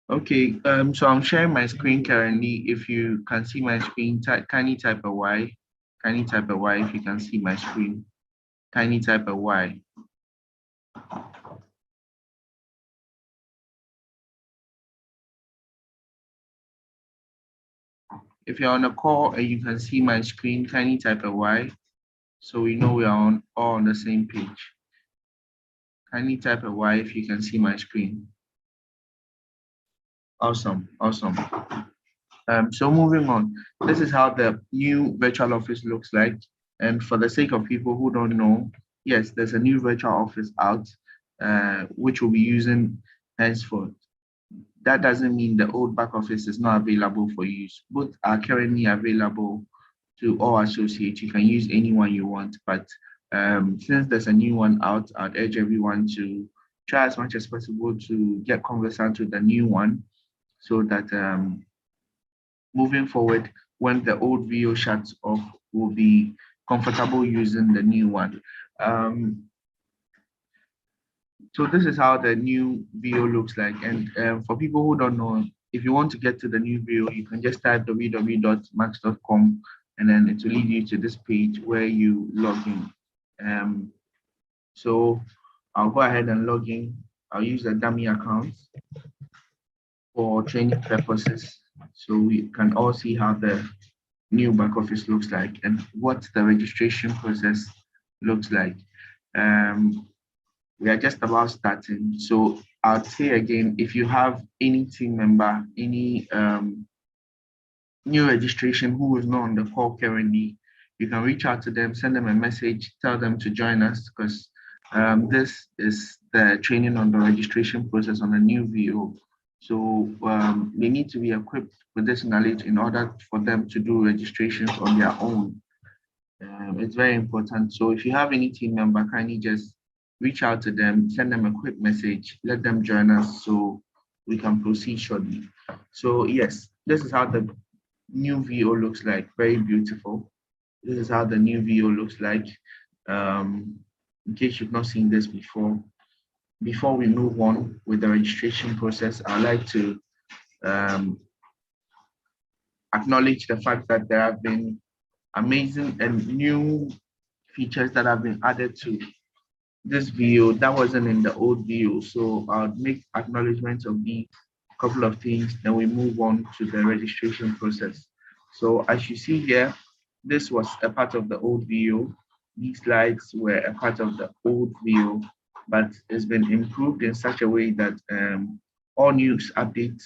Okay, so I'm sharing my screen currently. If you can see my screen, kindly type a Y. Kindly type a Y if you can see my screen. Kindly type a Y. If you're on a call and you can see my screen, kindly type a Y so we know we are all on the same page. Kindly type a Y if you can see my screen. Awesome, awesome. So moving on, this is how the new virtual office looks like. And for the sake of people who don't know, yes, there's a new virtual office out, which we'll be using henceforth. That doesn't mean the old back office is not available for use. Both are currently available to all associates. You can use any one you want, but since there's a new one out, I'd urge everyone to try as much as possible to get conversant with the new one so that moving forward, when the old VO shuts off, we'll be comfortable using the new one. So this is how the new VO looks like. And for people who don't know, if you want to get to the new VO, you can just type www.max.com and then it will lead you to this page where you log in. So I'll go ahead and log in. I'll use the dummy account for training purposes. So we can all see how the new back office looks like and what the registration process looks like. We are just about starting. So I'll say again, if you have any team member, any new registration who is not on the call currently, you can reach out to them, send them a message, tell them to join us because this is the training on the registration process on a new VO. So they need to be equipped with this knowledge in order for them to do registrations on their own. It's very important. So if you have any team member, kindly just reach out to them, send them a quick message, let them join us so we can proceed shortly. So yes, this is how the new VO looks like. Very beautiful. This is how the new VO looks like. In case you've not seen this before we move on with the registration process, I'd like to um, acknowledge the fact that there have been amazing and new features that have been added to this video that wasn't in the old video. So I'll make acknowledgements of the couple of things, then we move on to the registration process. So as you see here, this was a part of the old video. These slides were a part of the old video, but it's been improved in such a way that all news updates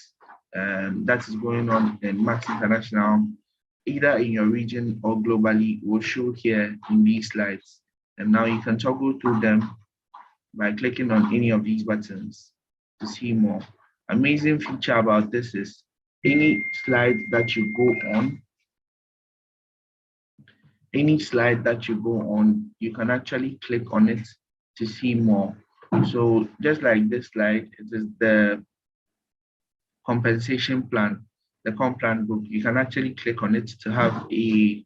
that is going on in Max International, either in your region or globally, will show here in these slides. And now you can toggle through them by clicking on any of these buttons to see more. Amazing feature about this is any slide that you go on, you can actually click on it to see more. So just like this slide, it is the compensation plan, the comp plan book. You can actually click on it to have a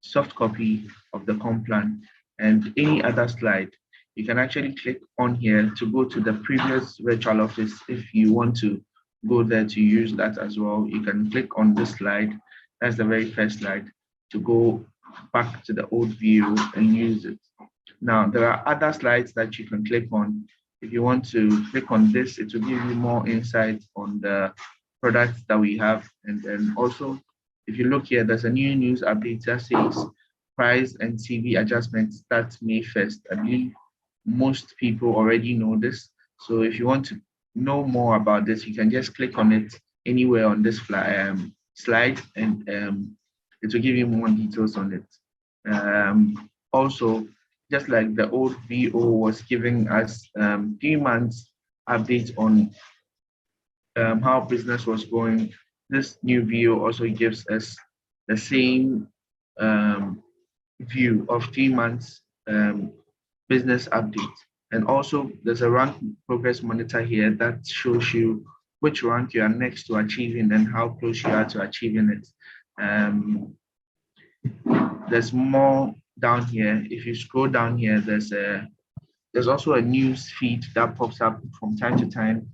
soft copy of the comp plan. And any other slide, you can actually click on here to go to the previous virtual office. If you want to go there to use that as well, you can click on this slide. That's the very first slide to go back to the old view and use it. Now, there are other slides that you can click on. If you want to click on this, it will give you more insight on the products that we have. And then also, if you look here, there's a new news update that says price and CV adjustments start May 1st. I believe most people already know this. So if you want to know more about this, you can just click on it anywhere on this slide and it will give you more details on it. Also, just like the old VO was giving us 3 months update on how business was going, this new VO also gives us the same view of 3 months business update. And also there's a rank progress monitor here that shows you which rank you are next to achieving and how close you are to achieving it. There's more down here. If you scroll down here, there's also a news feed that pops up from time to time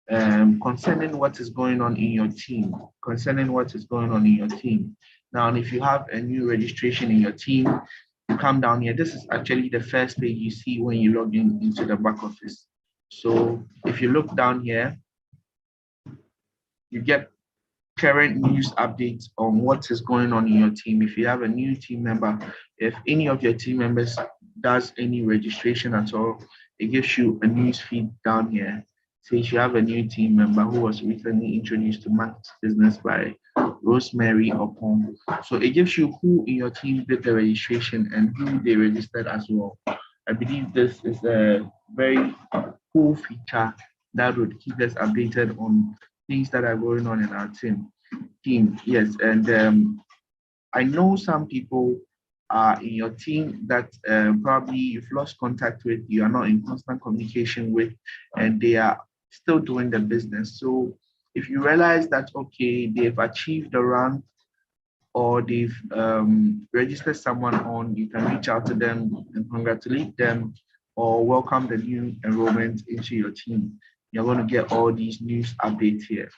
concerning what is going on in your team, Now, if you have a new registration in your team, you come down here. This is actually the first page you see when you log in into the back office. So if you look down here, you get current news updates on what is going on in your team. If you have a new team member, if any of your team members does any registration at all, it gives you a news feed down here. Say if you have a new team member who was recently introduced to Max business by Rosemary Opon. So it gives you who in your team did the registration and who they registered as well. I believe this is a very cool feature that would keep us updated on things that are going on in our team. Yes, and I know some people are in your team that probably you've lost contact with, you are not in constant communication with, and they are still doing the business. So if you realize that, okay, they've achieved the rank or they've registered someone on, you can reach out to them and congratulate them or welcome the new enrollment into your team. You're going to get all these news updates here.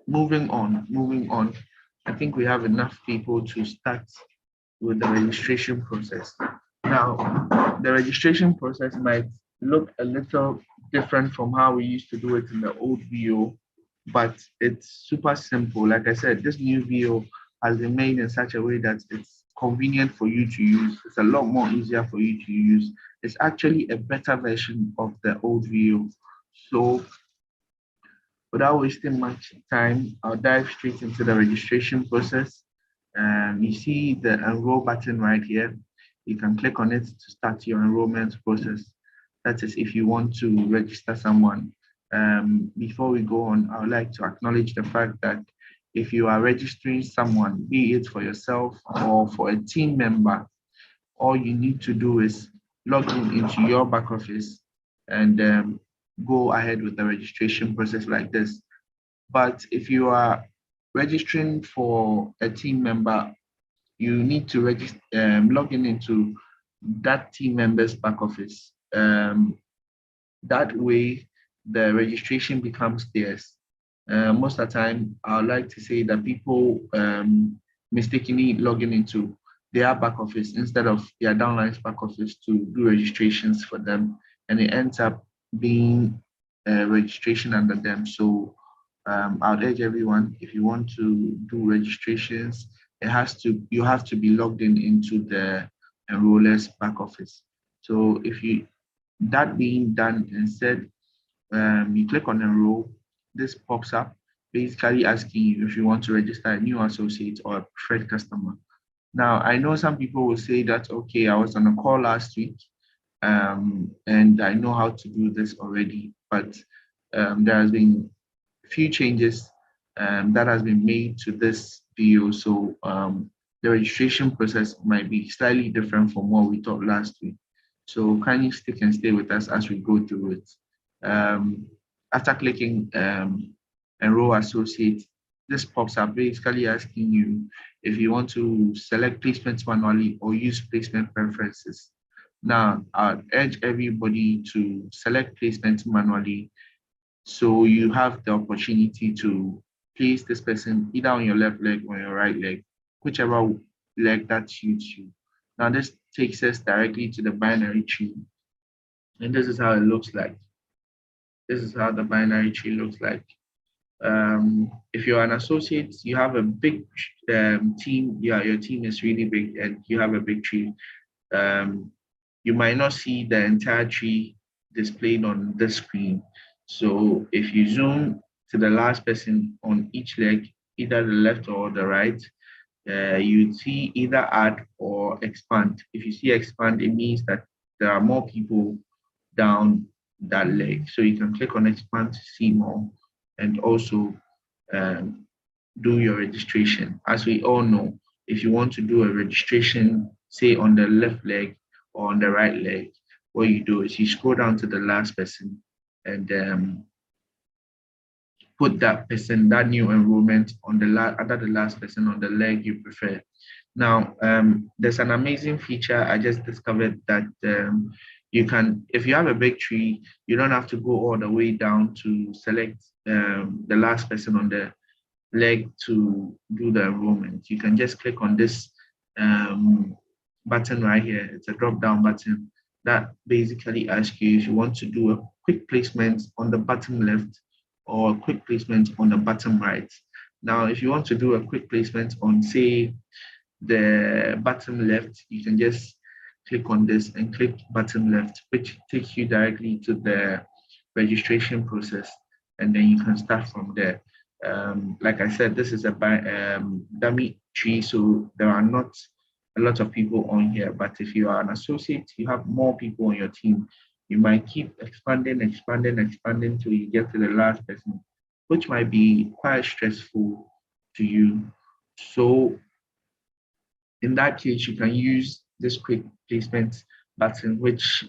Moving on. I think we have enough people to start with the registration process. Now, the registration process might look a little different from how we used to do it in the old VO, but it's super simple. Like I said, this new VO has been made in such a way that it's convenient for you to use. It's a lot more easier for you to use. It's actually a better version of the old VO. So without wasting much time, I'll dive straight into the registration process. You see the enroll button right here. You can click on it to start your enrollment process. That is if you want to register someone. Before we go on, I would like to acknowledge the fact that if you are registering someone, be it for yourself or for a team member, all you need to do is log into your back office and go ahead with the registration process like this. But if you are registering for a team member, you need to register, log into that team member's back office. That way, the registration becomes theirs. Most of the time, I would like to say that people mistakenly logging into their back office instead of their downline's back office to do registrations for them, and it ends up being registration under them. So I'd urge everyone, if you want to do registrations, you have to be logged into the enroller's back office. So that being done, instead, you click on enroll. This pops up, basically asking you if you want to register a new associate or a preferred customer. Now, I know some people will say that, okay, I was on a call last week, and I know how to do this already, but there has been a few changes that has been made to this video. So the registration process might be slightly different from what we taught last week. So kindly stick and stay with us as we go through it. After clicking enroll associate, this pops up basically asking you if you want to select placements manually or use placement preferences. Now, I'd urge everybody to select placements manually so you have the opportunity to place this person either on your left leg or your right leg, whichever leg that suits you. Now, this takes us directly to the binary tree. And this is how it looks like. This is how the binary tree looks like. If you're an associate, you have a big team. Yeah, your team is really big and you have a big tree. You might not see the entire tree displayed on the screen. So if you zoom to the last person on each leg, either the left or the right, you'd see either add or expand. If you see expand, it means that there are more people down that leg. So you can click on expand to see more and also do your registration. As we all know, if you want to do a registration, say on the left leg or on the right leg, what you do is you scroll down to the last person and put that person, that new enrollment on under the last person on the leg you prefer. Now, there's an amazing feature I just discovered that You can, if you have a big tree, you don't have to go all the way down to select the last person on the leg to do the enrollment. You can just click on this button right here. It's a drop-down button that basically asks you if you want to do a quick placement on the bottom left or a quick placement on the bottom right. Now, if you want to do a quick placement on, say, the bottom left, you can just click on this and click bottom left, which takes you directly to the registration process, and then you can start from there. Like I said, this is a dummy tree, so there are not a lot of people on here, but if you are an associate, you have more people on your team, you might keep expanding till you get to the last person, which might be quite stressful to you. So in that case, you can use this quick placement button, which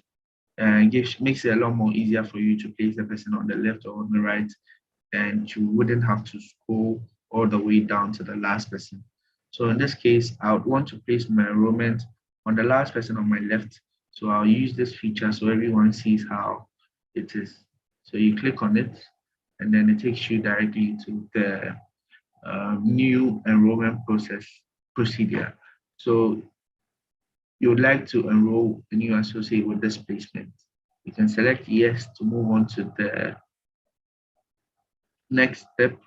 makes it a lot more easier for you to place the person on the left or on the right, and you wouldn't have to scroll all the way down to the last person. So in this case, I would want to place my enrollment on the last person on my left. So I'll use this feature so everyone sees how it is. So you click on it, and then it takes you directly to the new enrollment procedure. So you would like to enroll a new associate with this placement. You can select yes to move on to the next step,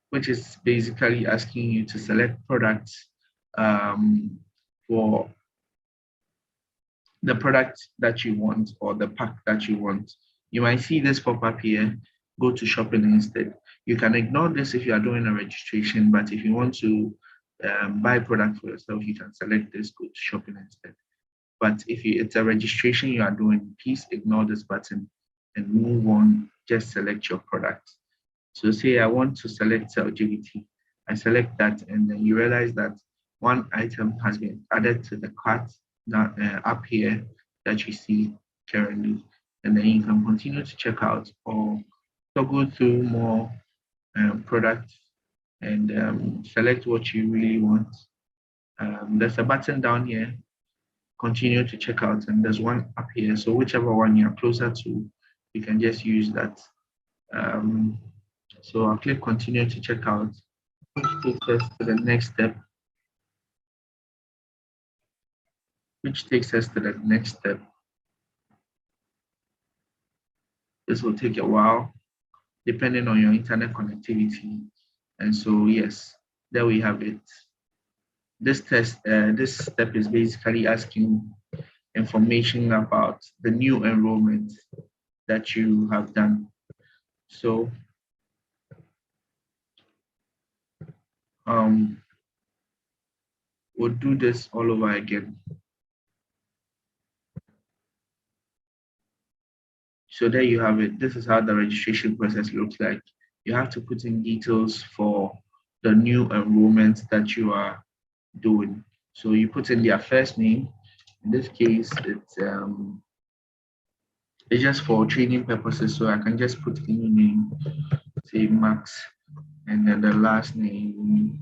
which is basically asking you to select products for the product that you want or the pack that you want. You might see this pop up here, go to shopping instead. You can ignore this if you are doing a registration, but if you want to buy product for yourself, you can select this, go to shopping instead. But if it's a registration you are doing, please ignore this button and move on, just select your product. So say I want to select LGBT, I select that, and then you realize that one item has been added to the cart up here that you see currently, and then you can continue to check out or go through more products and select what you really want. There's a button down here, continue to check out, and there's one up here. So whichever one you're closer to, you can just use that. So I'll click continue to check out, which takes us to the next step. This will take a while, depending on your internet connectivity. And so, yes, there we have it. This step is basically asking information about the new enrollment that you have done. So, we'll do this all over again. So there you have it. This is how the registration process looks like. You have to put in details for the new enrollment that you are doing. So you put in their first name. In this case, it's just for training purposes. So I can just put any name, say Max, and then the last name.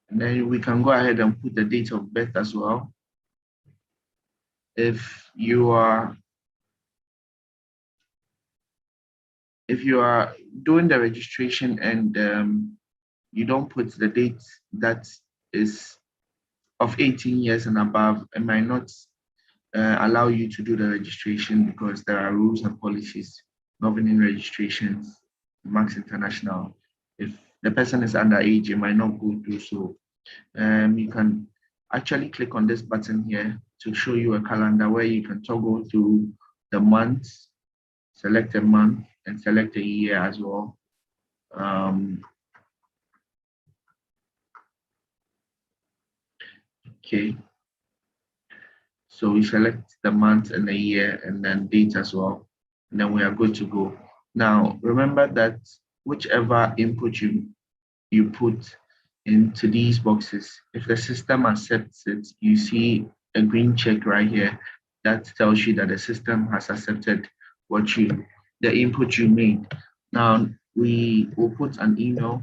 And then we can go ahead and put the date of birth as well. If you are doing the registration and you don't put the date that is of 18 years and above, it might not allow you to do the registration because there are rules and policies governing registrations, Max International. If the person is underage, it might not go through. So you can actually click on this button here to show you a calendar where you can toggle through the months, select a month, and select a year as well. Okay. So we select the month and the year and then date as well. And then we are good to go. Now, remember that whichever input you put into these boxes, if the system accepts it, you see a green check right here that tells you that the system has accepted the input you made. Now we will put an email.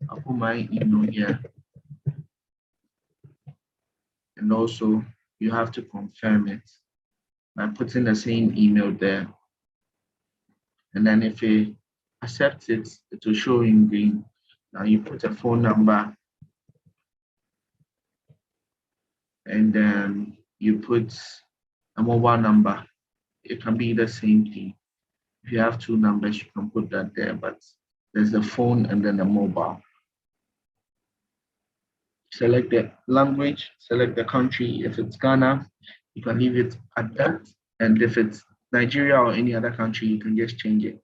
I'll put my email here, and also you have to confirm it by putting the same email there. And then if it accepts it, it will show in green. Now you put a phone number, and then you put a mobile number. It can be the same thing. If you have two numbers, you can put that there, but there's the phone and then the mobile. Select the language, select the country. If it's Ghana, you can leave it at that. And if it's Nigeria or any other country, you can just change it.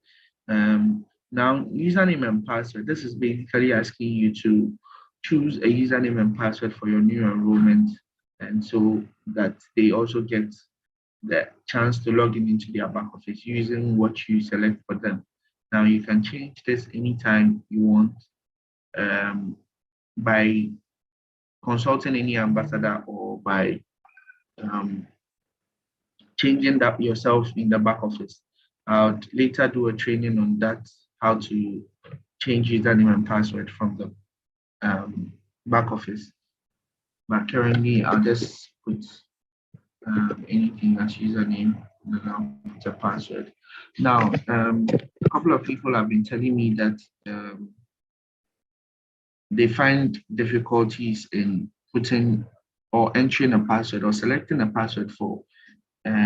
Now, username and password. This is basically asking you to choose a username and password for your new enrollment, and so that they also get the chance to log into their back office using what you select for them. Now, you can change this anytime you want by consulting any ambassador or by changing that yourself in the back office. I'll later do a training on that, how to change username and password from the back office. But currently, I'll just put anything as username and then I'll put a password. Now, a couple of people have been telling me that they find difficulties in putting or entering a password or selecting a password for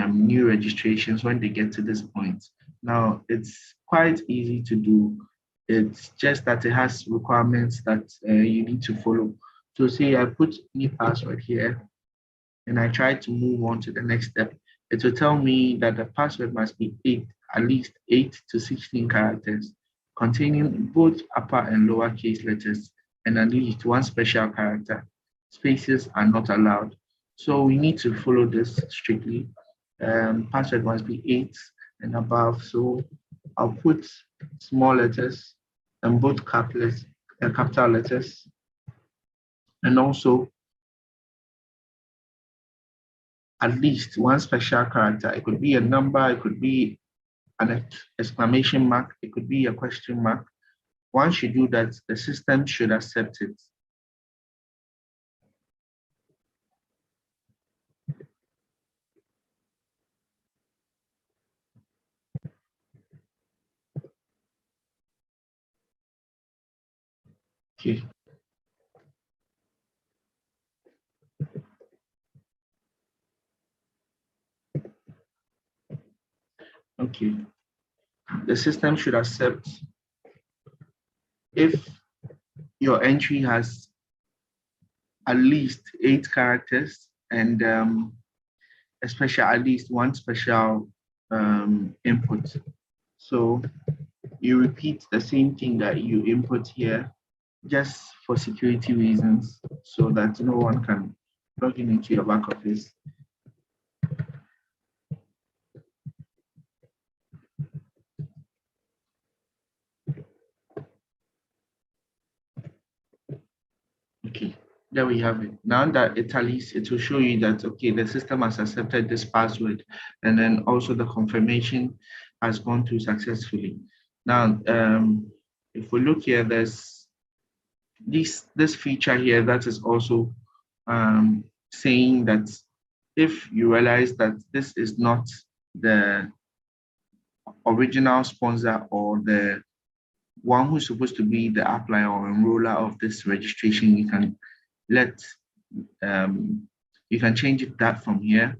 new registrations when they get to this point. Now, it's quite easy to do. It's just that it has requirements that you need to follow. So say I put new password here and I try to move on to the next step. It will tell me that the password must be at least 8 to 16 characters containing both upper and lower case letters and at least one special character. Spaces are not allowed. So we need to follow this strictly. Password must be 8 and above. So I'll put small letters and both capital letters. And also at least one special character. It could be a number, it could be an exclamation mark, it could be a question mark. Once you do that, the system should accept it. Okay. Okay. The system should accept if your entry has at least 8 characters and especially at least one special input. So you repeat the same thing that you input here just for security reasons so that no one can log into your back office. Okay, there we have it. Now that it tallies, it will show you that, okay, the system has accepted this password, and then also the confirmation has gone through successfully. Now, if we look here, there's this feature here that is also saying that if you realize that this is not the original sponsor or the one who's supposed to be the applier or enroller of this registration, you can you can change that from here.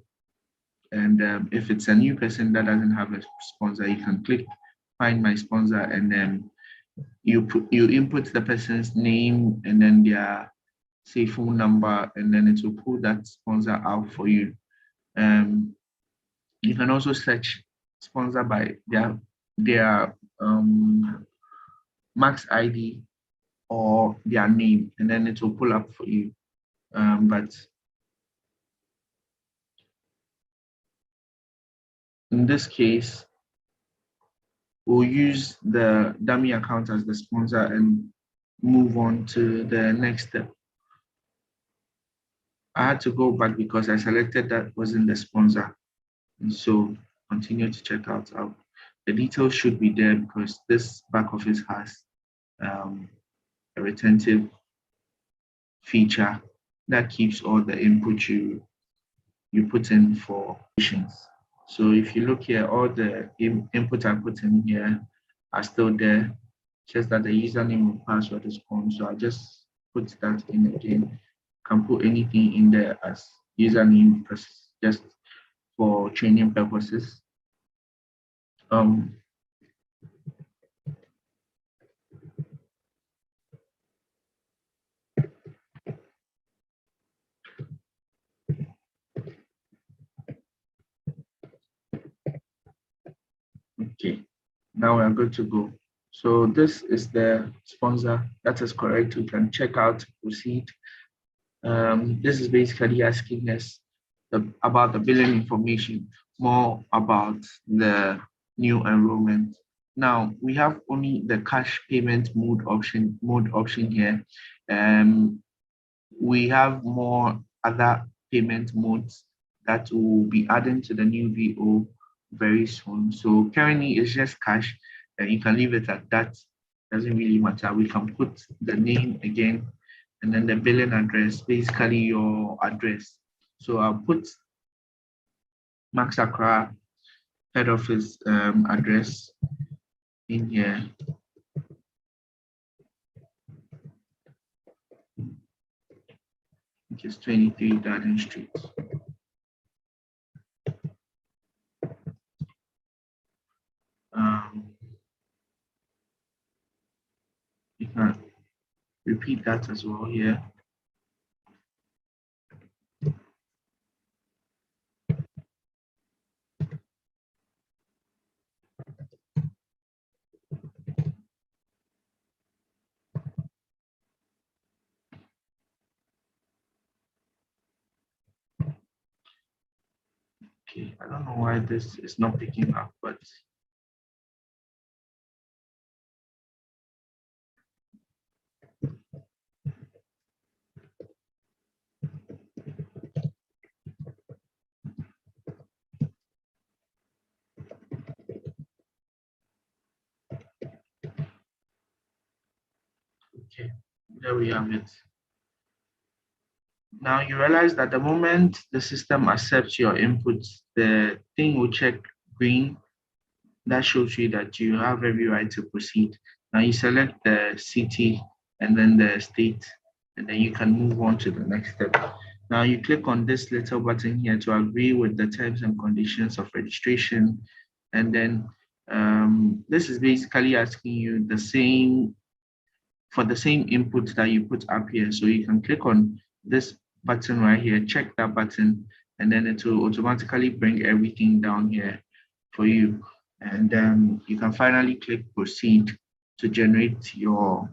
And if it's a new person that doesn't have a sponsor, you can click find my sponsor, and then you input the person's name and then their say phone number, and then it will pull that sponsor out for you. You can also search sponsor by their max ID or their name, and then it will pull up for you. But in this case, we'll use the dummy account as the sponsor and move on to the next step. I had to go back because I selected that wasn't the sponsor. And so continue to check out. the details should be there because this back office has a retentive feature that keeps all the input you put in for patients. So if you look here, all the input I put in here are still there, just that the username and password is gone. So I just put that in again. Can put anything in there as username just for training purposes. Okay, now we are good to go. So this is the sponsor. That is correct. We can check out, proceed. This is basically asking us about the billing information, more about the new enrollment. Now we have only the cash payment mode option here. We have more other payment modes that will be adding to the new VO very soon. So currently it's just cash, and you can leave it at that. Doesn't really matter. We can put the name again, and then the billing address, basically your address. So I'll put Max Accra head office address in here. Which is 23 Garden Street. You can repeat that as well here. Okay, I don't know why this is not picking up, but okay, there we have it. Now you realize that the moment the system accepts your inputs, the thing will check green. That shows you that you have every right to proceed. Now you select the city and then the state, and then you can move on to the next step. Now you click on this little button here to agree with the terms and conditions of registration. And then this is basically asking you the same input that you put up here. So you can click on this button right here, check that button, and then it will automatically bring everything down here for you. And then you can finally click proceed to generate your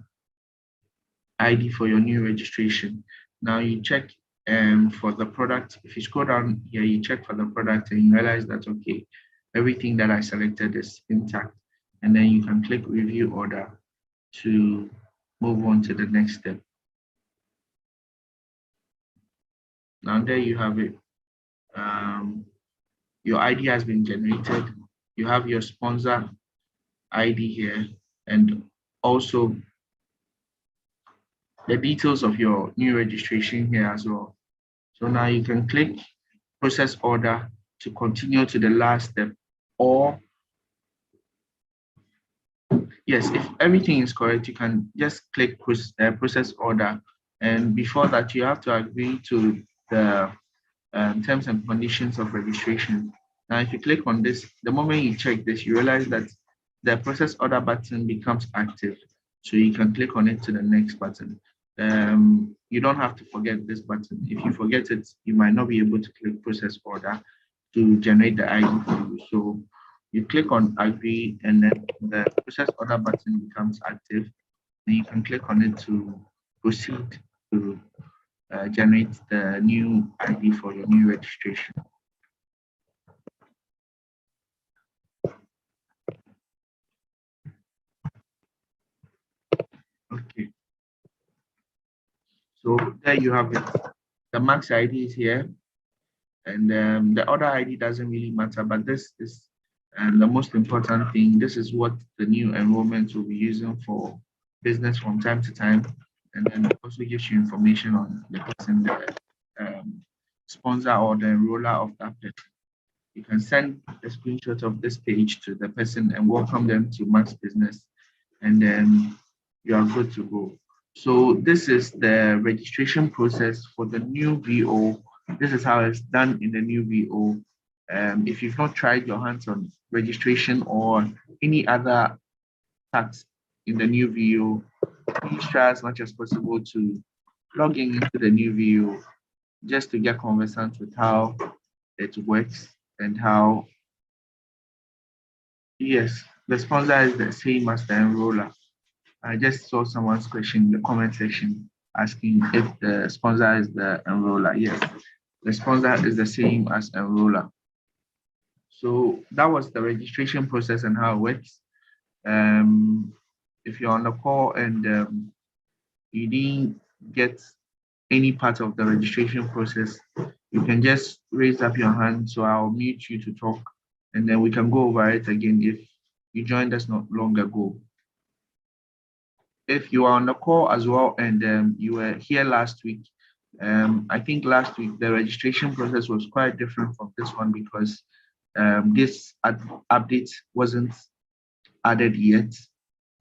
ID for your new registration. Now you check for the product. If you scroll down here, you check for the product and you realize that, okay, everything that I selected is intact. And then you can click review order to move on to the next step. Now there you have it. Your ID has been generated. You have your sponsor ID here, and also the details of your new registration here as well. So now you can click process order to continue to the last step, or yes, if everything is correct, you can just click process order. And before that, you have to agree to the terms and conditions of registration. Now, if you click on this, the moment you check this, you realize that the process order button becomes active. So you can click on it to the next button. You don't have to forget this button. If you forget it, you might not be able to click process order to generate the ID for you. So you click on agree, and then the process order button becomes active. And you can click on it to proceed to generate the new ID for your new registration. Okay. So there you have it. The max ID is here, and the other ID doesn't really matter, but this is And the most important thing, this is what the new enrollment will be using for business from time to time. And then it also gives you information on the person, the sponsor or the enroller of that person. You can send a screenshot of this page to the person and welcome them to Max Business, and then you are good to go. So this is the registration process for the new VO. This is how it's done in the new VO. If you've not tried your hands on registration or any other tax in the new VO, please try as much as possible to log in into the new VO just to get conversant with how it works and how, yes, the sponsor is the same as the enroller. I just saw someone's question in the comment section asking if the sponsor is the enroller. Yes, the sponsor is the same as enroller. So that was the registration process and how it works. If you're on the call and you didn't get any part of the registration process, you can just raise up your hand. So I'll mute you to talk, and then we can go over it again if you joined us not long ago. If you are on the call as well and you were here last week, I think last week the registration process was quite different from this one because this update wasn't added yet,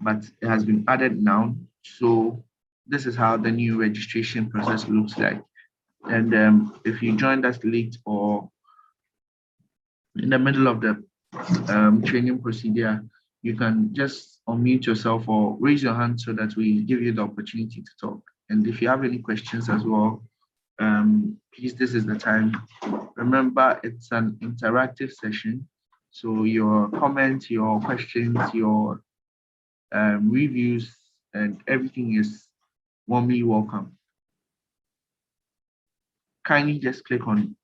but it has been added now. So this is how the new registration process looks like. And if you joined us late or in the middle of the training procedure, you can just unmute yourself or raise your hand so that we give you the opportunity to talk. And if you have any questions as well, please, this is the time. Remember, it's an interactive session. So your comments, your questions, your reviews, and everything is warmly welcome. Kindly just click on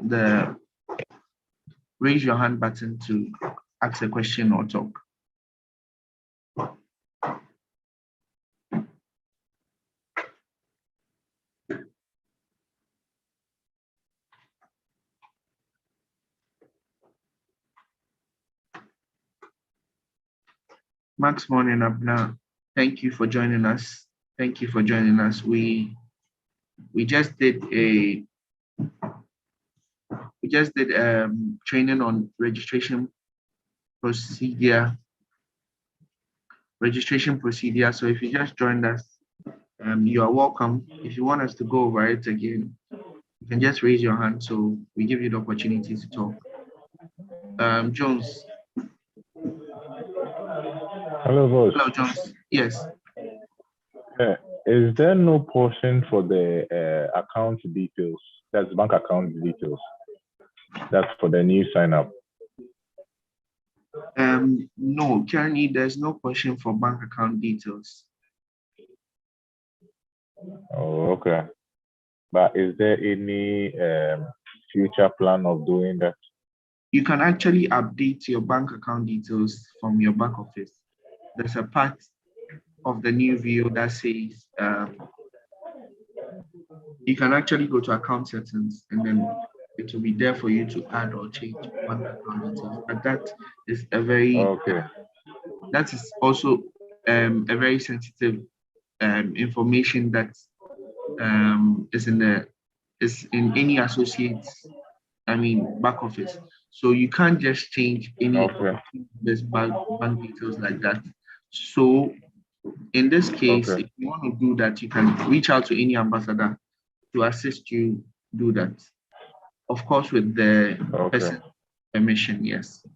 the raise your hand button to ask a question or talk. Max morning, Abna. Thank you for joining us. Thank you for joining us. We just did training on registration procedure. So if you just joined us, you are welcome. If you want us to go over it again, you can just raise your hand so we give you the opportunity to talk. Jones. Hello, boss. Hello, Jones. Yes. Is there no portion for the account details? That's bank account details. That's for the new sign up. No, currently there's no portion for bank account details. Oh, okay. But is there any future plan of doing that? You can actually update your bank account details from your back office. There's a part of the new view that says you can actually go to account settings and then it will be there for you to add or change bank account details. But that is a very that is also a very sensitive information that is in any associates, back office. So you can't just change any this bank details like that. So in this case, if you want to do that, you can reach out to any ambassador to assist you do that. Of course, with the person's permission, yes.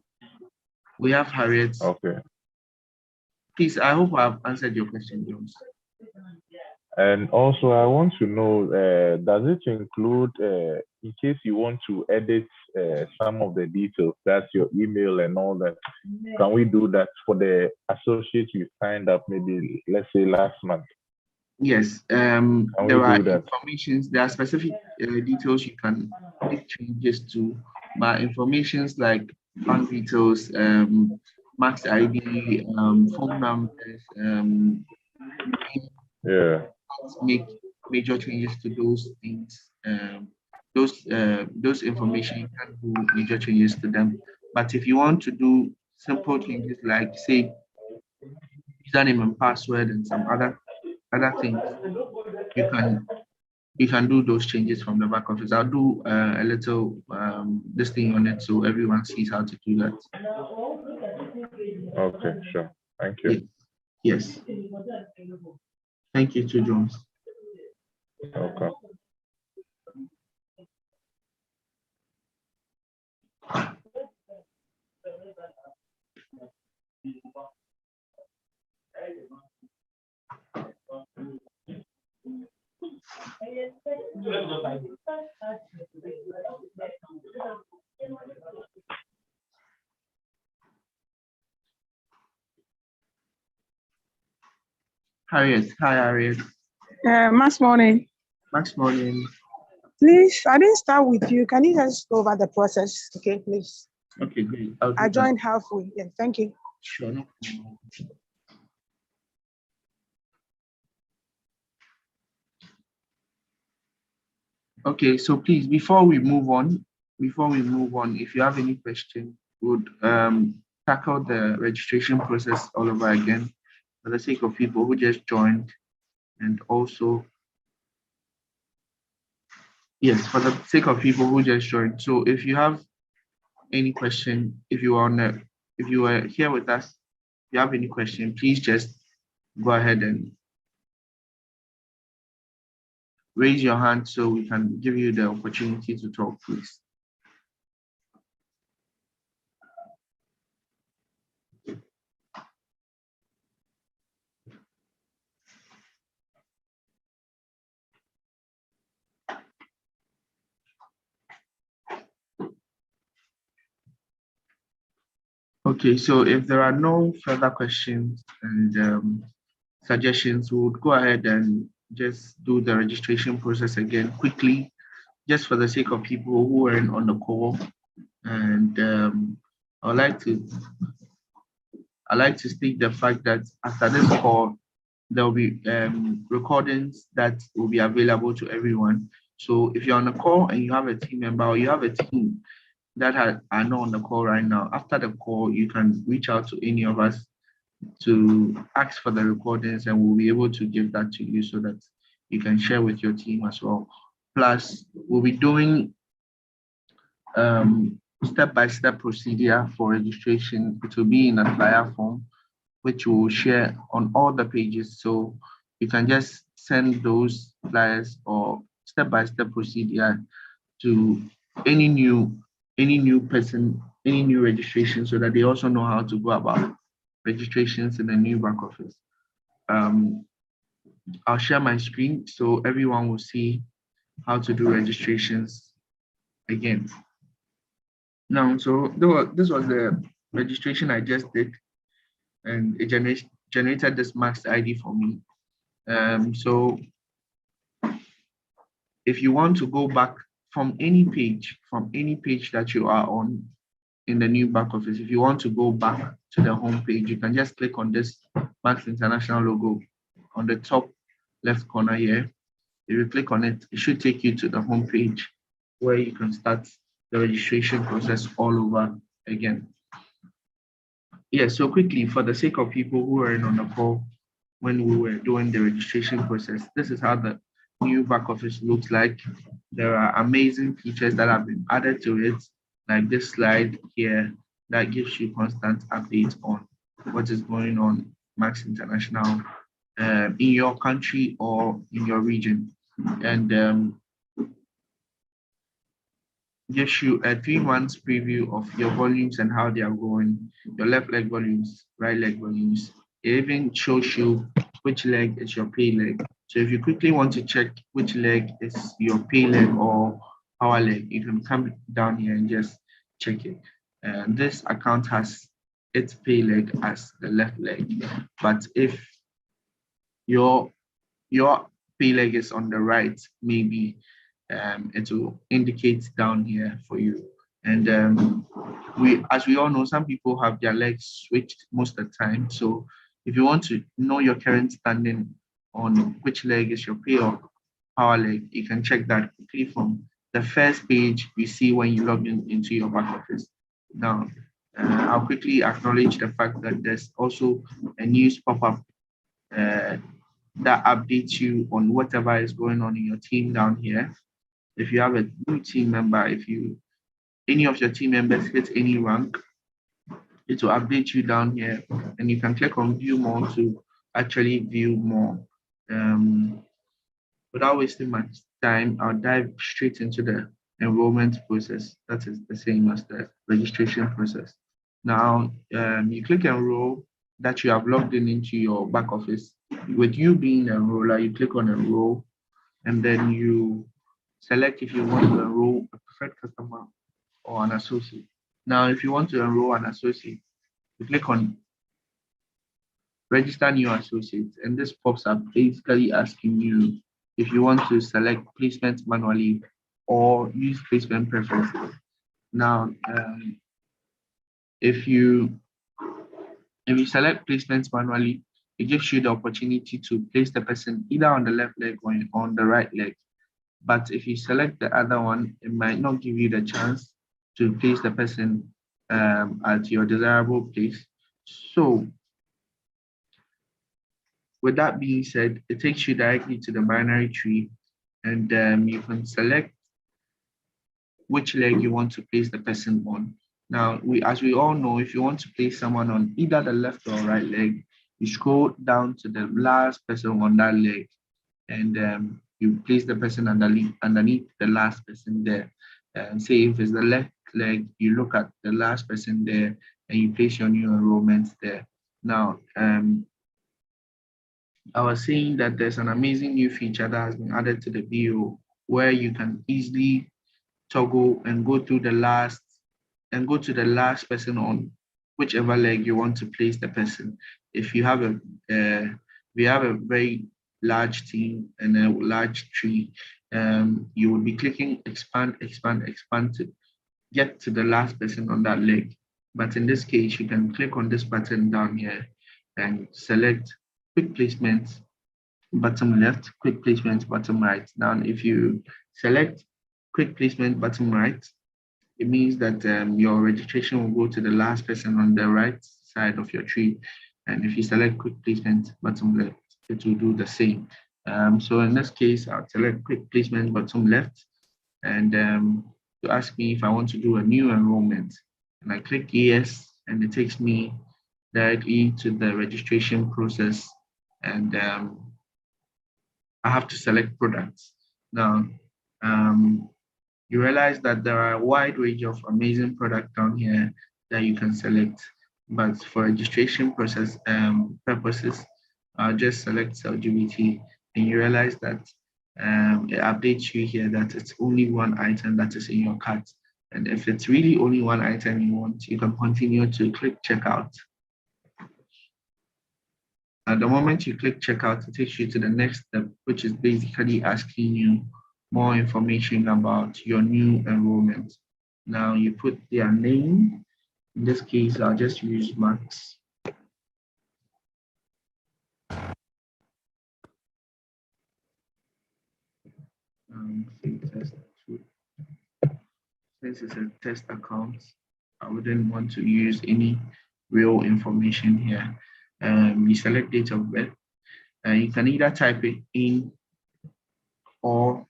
We have Harriet. Please, I hope I've answered your question, Jones. And also, I want to know, does it include, in case you want to edit some of the details, that's your email and all that, can we do that for the associates you signed up, maybe, let's say, last month? Yes, there are informations, there are specific details you can make changes to, but informations like bank details, max ID, phone numbers, make major changes to those things. Those information, you can't do major changes to them. But if you want to do simple changes like say username and password and some other things, you can do those changes from the back office. I'll do a little this thing on it so everyone sees how to do that. Okay, sure. Thank you. Yes. Thank you too, Jones. Okay. Harriet. Hi, Harriet. Max morning. Max morning. Please, I didn't start with you. Can you just go over the process? Okay, please. Okay, great. I joined halfway. Yeah, thank you. Sure. No. Okay, so please, before we move on, if you have any question, would tackle the registration process all over again for the sake of people who just joined, and also, yes, for the sake of people who just joined. So if you have any question, if you were here with us, if you have any question, please just go ahead and raise your hand so we can give you the opportunity to talk, please. Okay, so if there are no further questions and suggestions, we would go ahead and just do the registration process again quickly, just for the sake of people who weren't on the call. And I'd like to state the fact that after this call, there will be recordings that will be available to everyone. So if you're on a call and you have a team member or you have a team that are not on the call right now, after the call, you can reach out to any of us to ask for the recordings, and we'll be able to give that to you so that you can share with your team as well. Plus, we'll be doing step-by-step procedure for registration. It will be in a flyer form, which we'll share on all the pages. So you can just send those flyers or step-by-step procedure to any new person, any new registration, so that they also know how to go about registrations in the new back office. I'll share my screen so everyone will see how to do registrations again. Now, so this was the registration I just did, and it generated this max ID for me. So if you want to go back from any page that you are on in the new back office, if you want to go back to the home page, you can just click on this Max International logo on the top left corner here. If you click on it, it should take you to the home page where you can start the registration process all over again. Yeah, so quickly, for the sake of people who were on the call when we were doing the registration process, this is how the new back office looks like. There are amazing features that have been added to it, like this slide here that gives you constant updates on what is going on Max International in your country or in your region, and gives you a 3 months preview of your volumes and how they are going, your left leg volumes, right leg volumes. It even shows you which leg is your pay leg. So if you quickly want to check which leg is your pay leg or power leg, you can come down here and just check it. And this account has its pay leg as the left leg. But if your pay leg is on the right, maybe it will indicate down here for you. And as we all know, some people have their legs switched most of the time. So if you want to know your current standing on which leg is your pay or power leg, you can check that quickly from the first page you see when you log into your back office. Now, I'll quickly acknowledge the fact that there's also a news pop-up that updates you on whatever is going on in your team down here. If you have a new team member, if any of your team members hit any rank, it will update you down here, and you can click on view more to actually view more. Without wasting much time, I'll dive straight into the enrollment process. That is the same as the registration process. Now, you click enroll, that you have logged in into your back office. With you being an enroller, you click on enroll, and then you select if you want to enroll a preferred customer or an associate. Now, if you want to enroll an associate, you click on register new associate, and this pops up basically asking you if you want to select placement manually or use placement preferences. Now, if you select placements manually, it gives you the opportunity to place the person either on the left leg or on the right leg. But if you select the other one, it might not give you the chance to place the person at your desirable place. So with that being said, it takes you directly to the binary tree, and you can select which leg you want to place the person on. Now, as we all know, if you want to place someone on either the left or right leg, you scroll down to the last person on that leg, and you place the person underneath the last person there. Say if it's the left leg, you look at the last person there and you place your new enrollments there. Now, I was saying that there's an amazing new feature that has been added to the BO where you can easily toggle and go to the last person on whichever leg you want to place the person. If you have we have a very large team and a large tree, you will be clicking expand to get to the last person on that leg. But in this case, you can click on this button down here and select quick placements bottom left, quick placement bottom right. Now, if you select quick placement bottom right, it means that your registration will go to the last person on the right side of your tree. And if you select quick placement bottom left, it will do the same. So in this case, I'll select quick placement bottom left, and to ask me if I want to do a new enrollment. And I click yes, and it takes me directly to the registration process, and I have to select products. Now, you realize that there are a wide range of amazing products down here that you can select, but for registration process purposes, I'll just select LGBT, and you realize that it updates you here that it's only one item that is in your cart. And if it's really only one item you want, you can continue to click checkout. At the moment you click checkout, it takes you to the next step, which is basically asking you more information about your new enrollment. Now you put their name. In this case, I'll just use Max. Since it's a test account, I wouldn't want to use any real information here. You select date of birth. You can either type it in or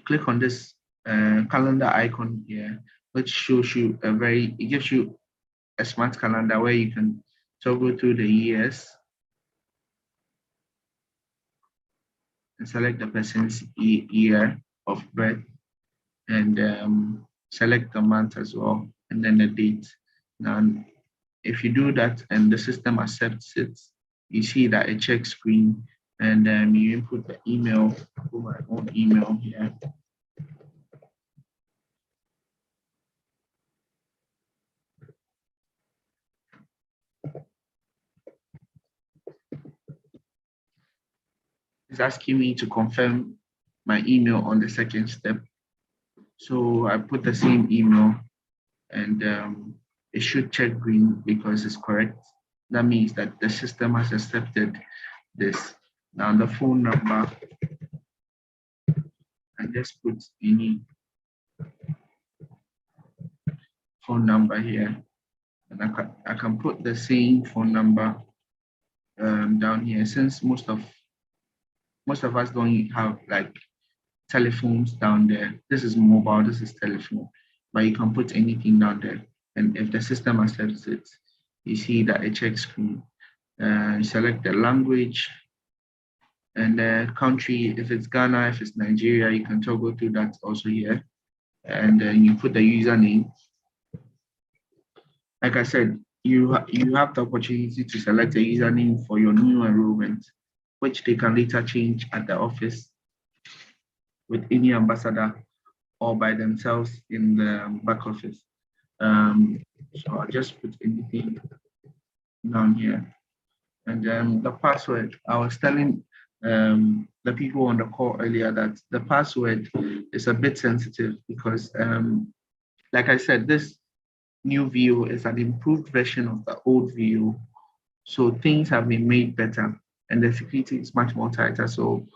click on this calendar icon here, which shows you it gives you a smart calendar where you can toggle through the years and select the person's year of birth, and select the month as well, and then the date. Now, if you do that and the system accepts it, you see that it checks screen, and you input the email, put my own email here. It's asking me to confirm my email on the second step. So I put the same email, and it should check green because it's correct. That means that the system has accepted this. Now the phone number, I just put any phone number here, and I can put the same phone number down here, since most of us don't have like telephones down there. This is mobile, this is telephone, but you can put anything down there. And if the system accepts it, you see that a check screen. Select the language and the country. If it's Ghana, if it's Nigeria, you can toggle through that also here. And then you put the username. Like I said, you have the opportunity to select a username for your new enrollment, which they can later change at the office with any ambassador or by themselves in the back office. So I'll just put anything down here. And then the password, I was telling the people on the call earlier that the password is a bit sensitive because, like I said, this new view is an improved version of the old view. So things have been made better and the security is much more tighter. So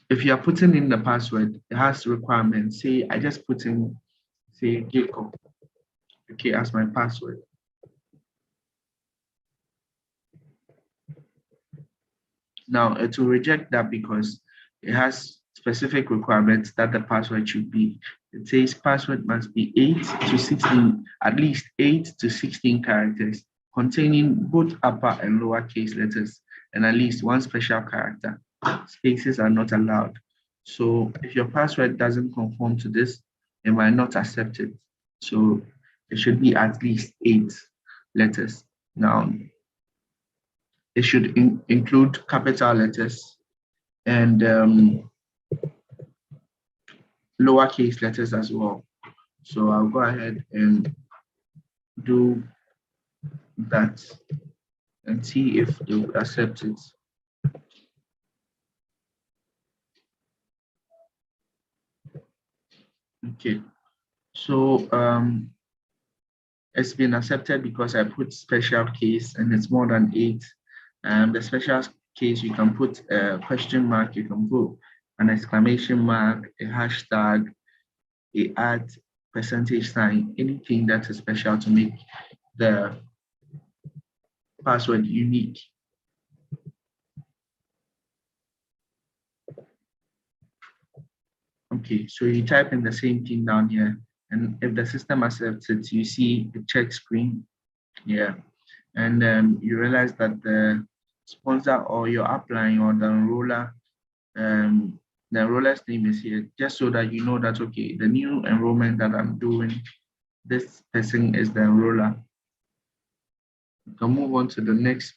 if you are putting in the password, it has requirements. Say, I just put in, say, Jacob, okay, as my password. Now, it will reject that because it has specific requirements that the password should be. It says password must be 8 to 16, at least 8 to 16 characters, containing both upper and lower case letters, and at least one special character. Spaces are not allowed. So if your password doesn't conform to this, it might not accept it. So it should be at least 8 letters. Now, it should include capital letters and lowercase letters as well. So I'll go ahead and do that and see if they will accept it. Okay, so it's been accepted because I put special case and it's more than 8. The special case, you can put a question mark, you can put an exclamation mark, a hashtag, a @ percentage sign, anything that is special to make the password unique. Okay, so you type in the same thing down here, and if the system accepts it, you see the check screen, yeah, and you realize that the sponsor or your upline or the enroller's name is here, just so that you know that, okay, the new enrollment that I'm doing, this person is the enroller. You can move on to the next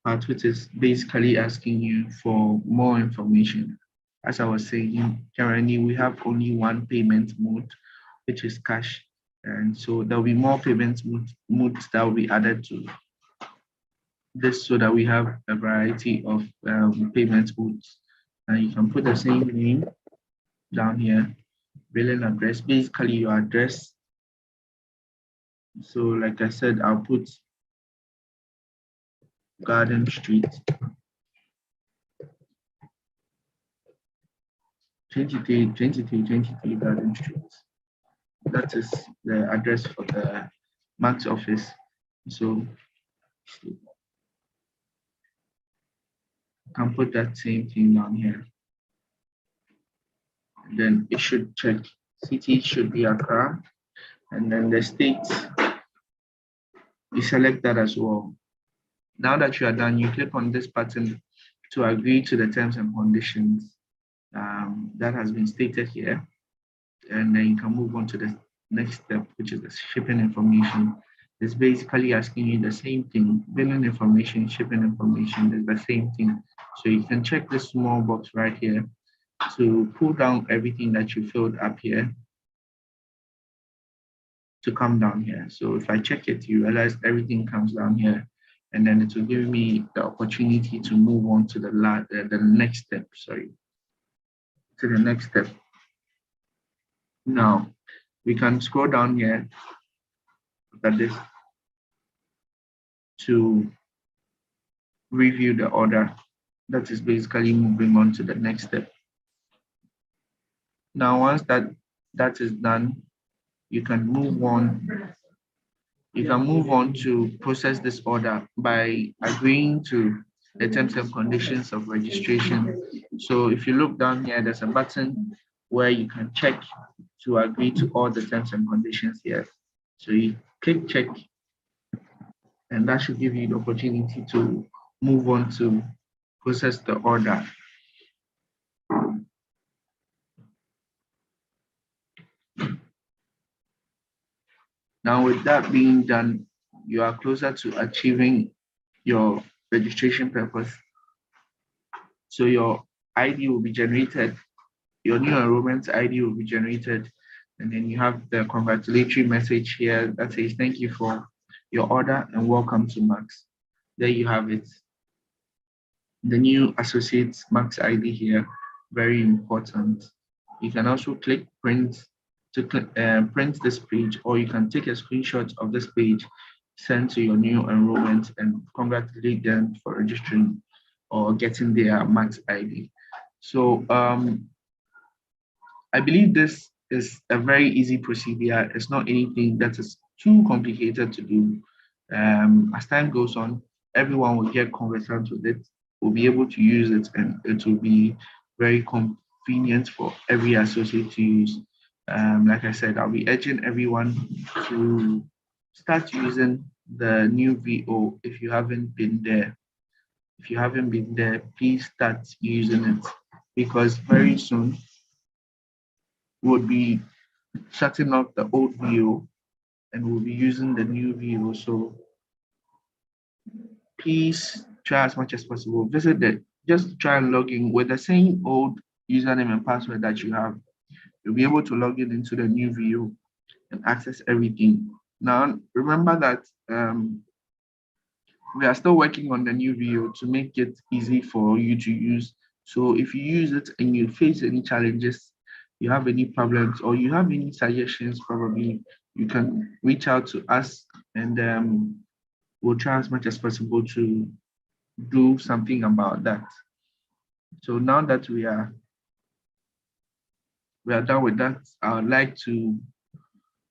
part, which is basically asking you for more information. As I was saying, currently we have only one payment mode, which is cash. And so there'll be more payment modes that will be added to this so that we have a variety of payment modes. And you can put the same name down here, billing address, basically your address. So like I said, I'll put Garden Street, 23 Garden Street. That is the address for the Max office. So you can put that same thing down here. And then it should check. City should be Accra. And then the state, you select that as well. Now that you are done, you click on this button to agree to the terms and conditions that has been stated here. And then you can move on to the next step, which is the shipping information. It's basically asking you the same thing. Billing information, shipping information is the same thing. So you can check this small box right here to pull down everything that you filled up here to come down here. So if I check it, you realize everything comes down here, and then it will give me the opportunity to move on to the next step, to the next step. Now, we can scroll down here, look at this, to review the order. That is basically moving on to the next step. Now, once that is done, you can move on. You can move on to process this order by agreeing to the terms and conditions of registration. So if you look down here, there's a button where you can check to agree to all the terms and conditions here. So you click check, and that should give you the opportunity to move on to process the order. Now, with that being done, you are closer to achieving your registration purpose. So your ID will be generated, your new enrollment ID will be generated, and then you have the congratulatory message here that says, thank you for your order and welcome to Max. There you have it. The new associate Max ID here, very important. You can also click print to print this page, or you can take a screenshot of this page, send to your new enrollment, and congratulate them for registering or getting their Max ID. So I believe this is a very easy procedure. It's not anything that is too complicated to do. As time goes on, everyone will get conversant with it, will be able to use it, and it will be very convenient for every associate to use. Like I said, I'll be urging everyone to start using the new VO if you haven't been there. If you haven't been there, please start using it, because very soon we'll be shutting off the old VO and we'll be using the new VO. So please try as much as possible. Visit it. Just try and log in with the same old username and password that you have. You'll be able to log in into the new VO and access everything. Now, remember that we are still working on the new VO to make it easy for you to use. So if you use it and you face any challenges, you have any problems, or you have any suggestions, probably you can reach out to us, and we'll try as much as possible to do something about that. So now that we are done with that, I would like to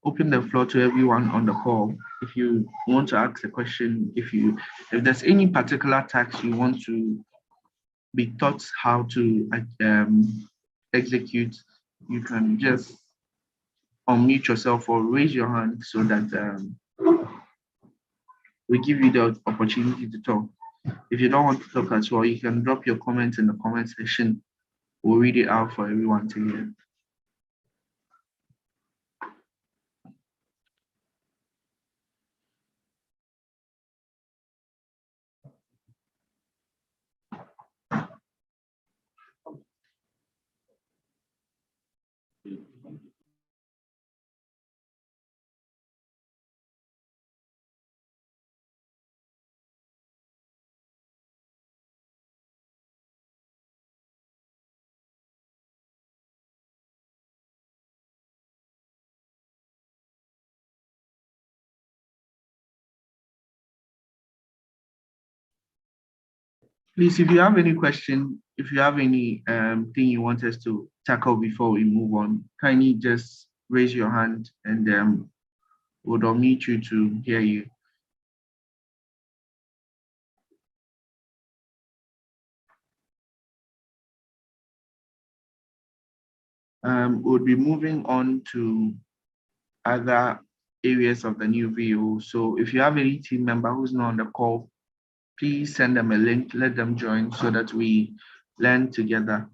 open the floor to everyone on the call. If you want to ask a question, if there's any particular task you want to be taught how to execute, you can just unmute yourself or raise your hand so that we give you the opportunity to talk. If you don't want to talk as well, you can drop your comments in the comment section. We'll read it out for everyone to hear. Please, if you have any question, if you have any thing you want us to tackle before we move on, kindly just raise your hand, and we'll unmute you to hear you. We'll be moving on to other areas of the new VO. So if you have any team member who's not on the call, please send them a link, let them join so that we learn together.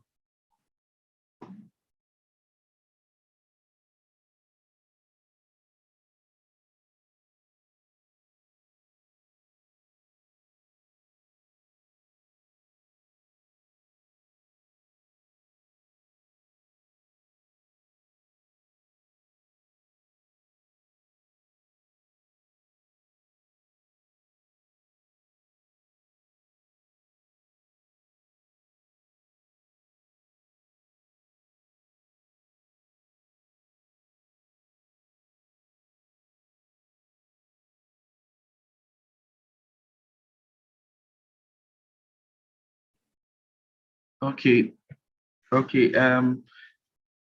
Okay.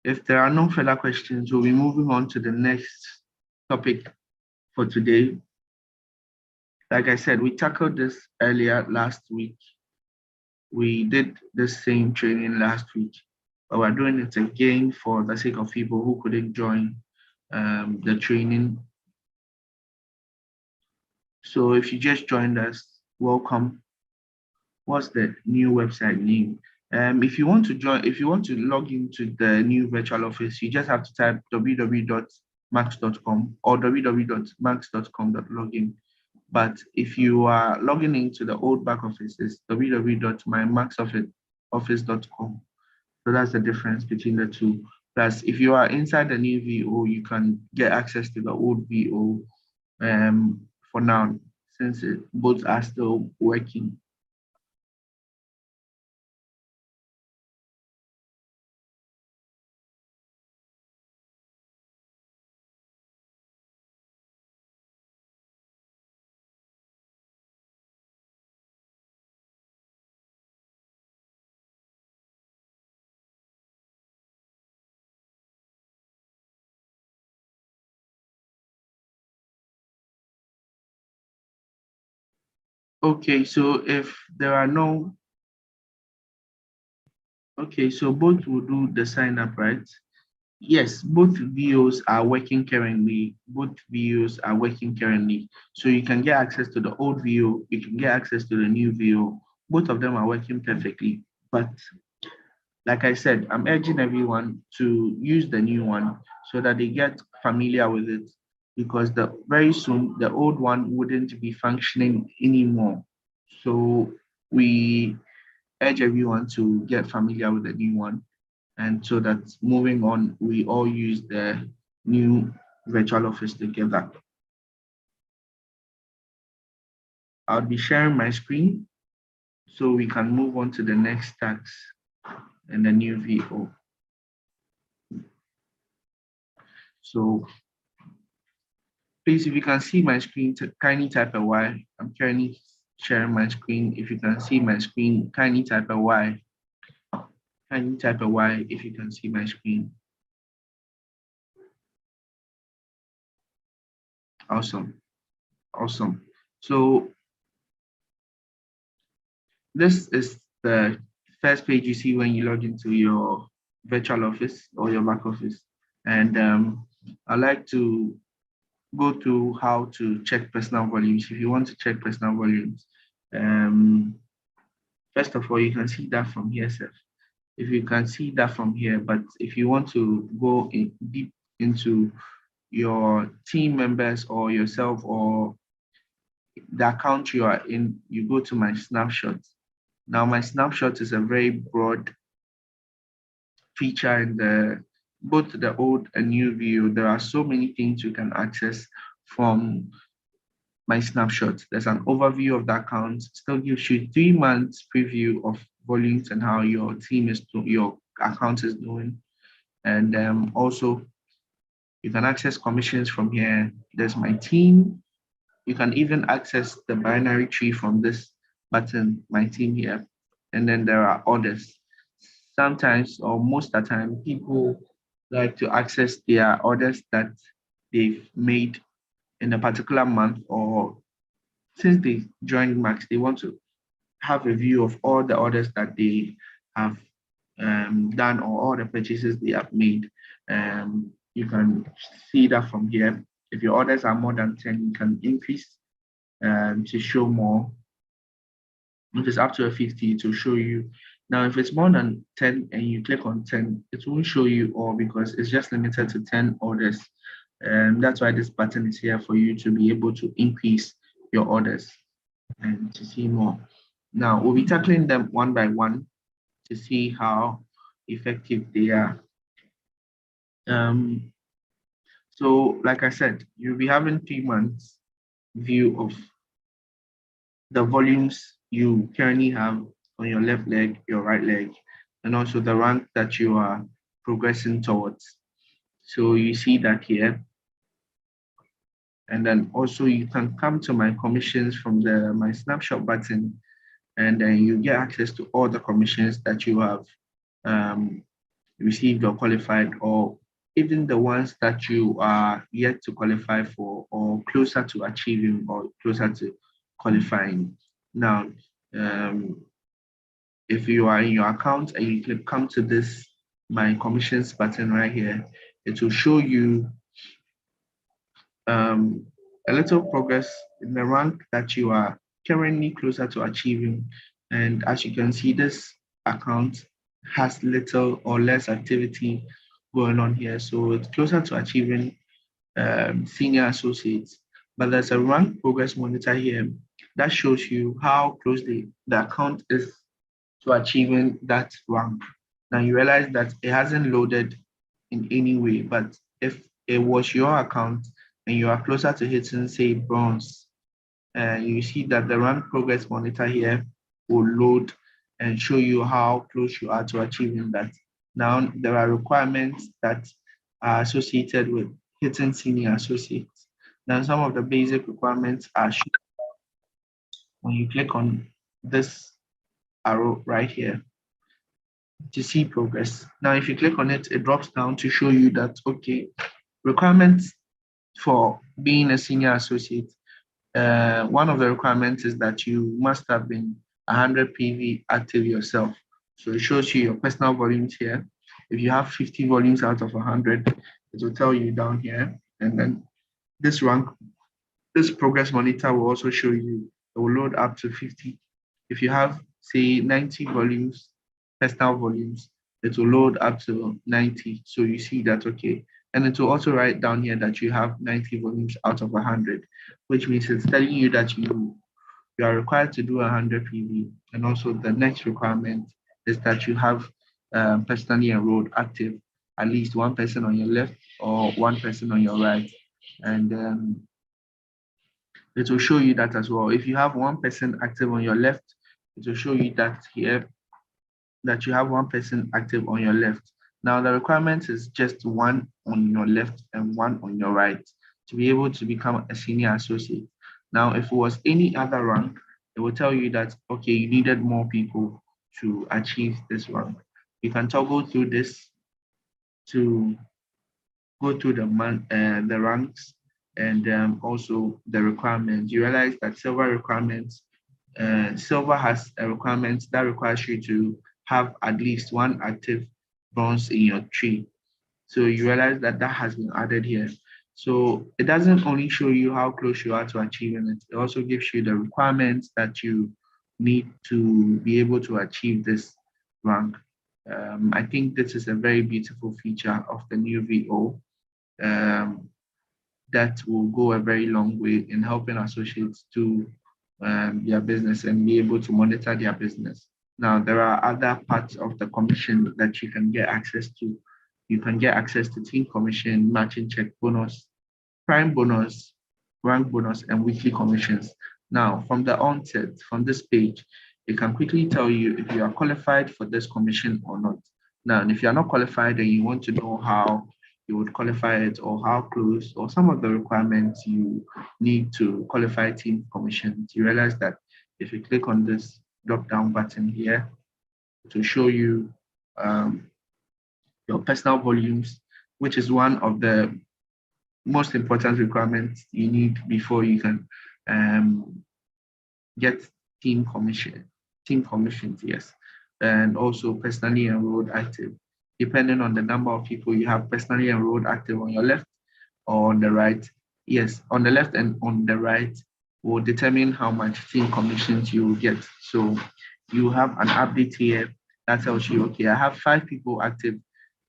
If there are no further questions, we'll be moving on to the next topic for today. Like I said, we tackled this earlier last week. We did the same training last week, but we're doing it again for the sake of people who couldn't join the training. So if you just joined us, welcome. What's the new website name? If you want to log into the new virtual office, you just have to type www.max.com or www.max.com.login. But if you are logging into the old back office, it's www.mymaxoffice.com. So that's the difference between the two. Plus, if you are inside the new VO, you can get access to the old VO for now, since both are still working. Okay, so if there are no, okay, so both will do the sign up, right? Yes, both VOs are working currently. Both VOs are working currently. So you can get access to the old VO, you can get access to the new VO. Both of them are working perfectly. But like I said, I'm urging everyone to use the new one so that they get familiar with it, because very soon the old one wouldn't be functioning anymore. So we urge everyone to get familiar with the new one, and so that moving on, we all use the new virtual office together. I'll be sharing my screen so we can move on to the next task and the new VO. So please, if you can see my screen, kindly type a Y. I'm currently sharing my screen. If you can see my screen, kindly type a Y. Kindly type a Y if you can see my screen. Awesome. Awesome. So this is the first page you see when you log into your virtual office or your back office. And I like to go through how to check personal volumes. If you want to check personal volumes, first of all, you can see that from here, sir. If you can see that from here, but if you want to go deep into your team members or yourself or the account you are in, you go to my snapshot. Now, my snapshot is a very broad feature in both the old and new view. There are so many things you can access from my snapshot. There's an overview of the account, still gives you 3 months preview of volumes and how your your account is doing. And also, you can access commissions from here. There's my team. You can even access the binary tree from this button, my team here. And then there are orders. Sometimes, or most of the time, people like to access their orders that they've made in a particular month, or since they joined Max, they want to have a view of all the orders that they have done or all the purchases they have made. You can see that from here. If your orders are more than 10, you can increase to show more. If it's up to a 50, to show you. Now, if it's more than 10 and you click on 10, it won't show you all because it's just limited to 10 orders. And that's why this button is here, for you to be able to increase your orders and to see more. Now, we'll be tackling them one by one to see how effective they are. So like I said, you'll be having 3 months view of the volumes you currently have on your left leg, your right leg, and also the rank that you are progressing towards. So you see that here. And then also you can come to my commissions from my snapshot button, and then you get access to all the commissions that you have, received or qualified, or even the ones that you are yet to qualify for or closer to achieving or closer to qualifying. Now, if you are in your account and you come to this My Commissions button right here, it will show you a little progress in the rank that you are currently closer to achieving. And as you can see, this account has little or less activity going on here. So it's closer to achieving senior associates. But there's a rank progress monitor here that shows you how closely the account is to achieving that rank. Now you realize that it hasn't loaded in any way, but if it was your account and you are closer to hitting, say, bronze, you see that the rank progress monitor here will load and show you how close you are to achieving that. Now, there are requirements that are associated with hitting senior associates. Now, some of the basic requirements are shown when you click on this arrow right here to see progress. Now, if you click on it, it drops down to show you that, okay, requirements for being a senior associate. One of the requirements is that you must have been 100 PV active yourself. So it shows you your personal volumes here. If you have 50 volumes out of 100, it will tell you down here. And then this rank, this progress monitor will also show you, it will load up to 50. If you have, say, 90 volumes, personal volumes, it will load up to 90. So you see that, okay. And it will also write down here that you have 90 volumes out of 100, which means it's telling you that you are required to do 100 PV. And also the next requirement is that you have personally enrolled active, at least one person on your left or one person on your right. And it will show you that as well. If you have one person active on your left, it will show you that here, that you have one person active on your left. Now the requirement is just one on your left and one on your right to be able to become a senior associate. Now, if it was any other rank, it will tell you that, okay, you needed more people to achieve this rank. You can toggle through this to go through the ranks and also the requirements. You realize that silver requirements, silver has a requirement that requires you to have at least one active bronze in your tree. So you realize that that has been added here. So it doesn't only show you how close you are to achieving it, it also gives you the requirements that you need to be able to achieve this rank. I think this is a very beautiful feature of the new VO that will go a very long way in helping associates do their business and be able to monitor their business. Now, there are other parts of the commission that you can get access to. You can get access to team commission, matching check bonus, prime bonus, rank bonus, and weekly commissions. Now, from the onset, from this page, it can quickly tell you if you are qualified for this commission or not. Now, and if you are not qualified and you want to know how you would qualify it or how close or some of the requirements you need to qualify team commissions, you realize that if you click on this drop-down button here, to show you your personal volumes, which is one of the most important requirements you need before you can get team commissions, yes, and also personally enrolled active. Depending on the number of people you have personally enrolled active on your left or on the right, yes, on the left and on the right will determine how much team commissions you will get. So you have an update here that tells you, okay, I have 5 people active,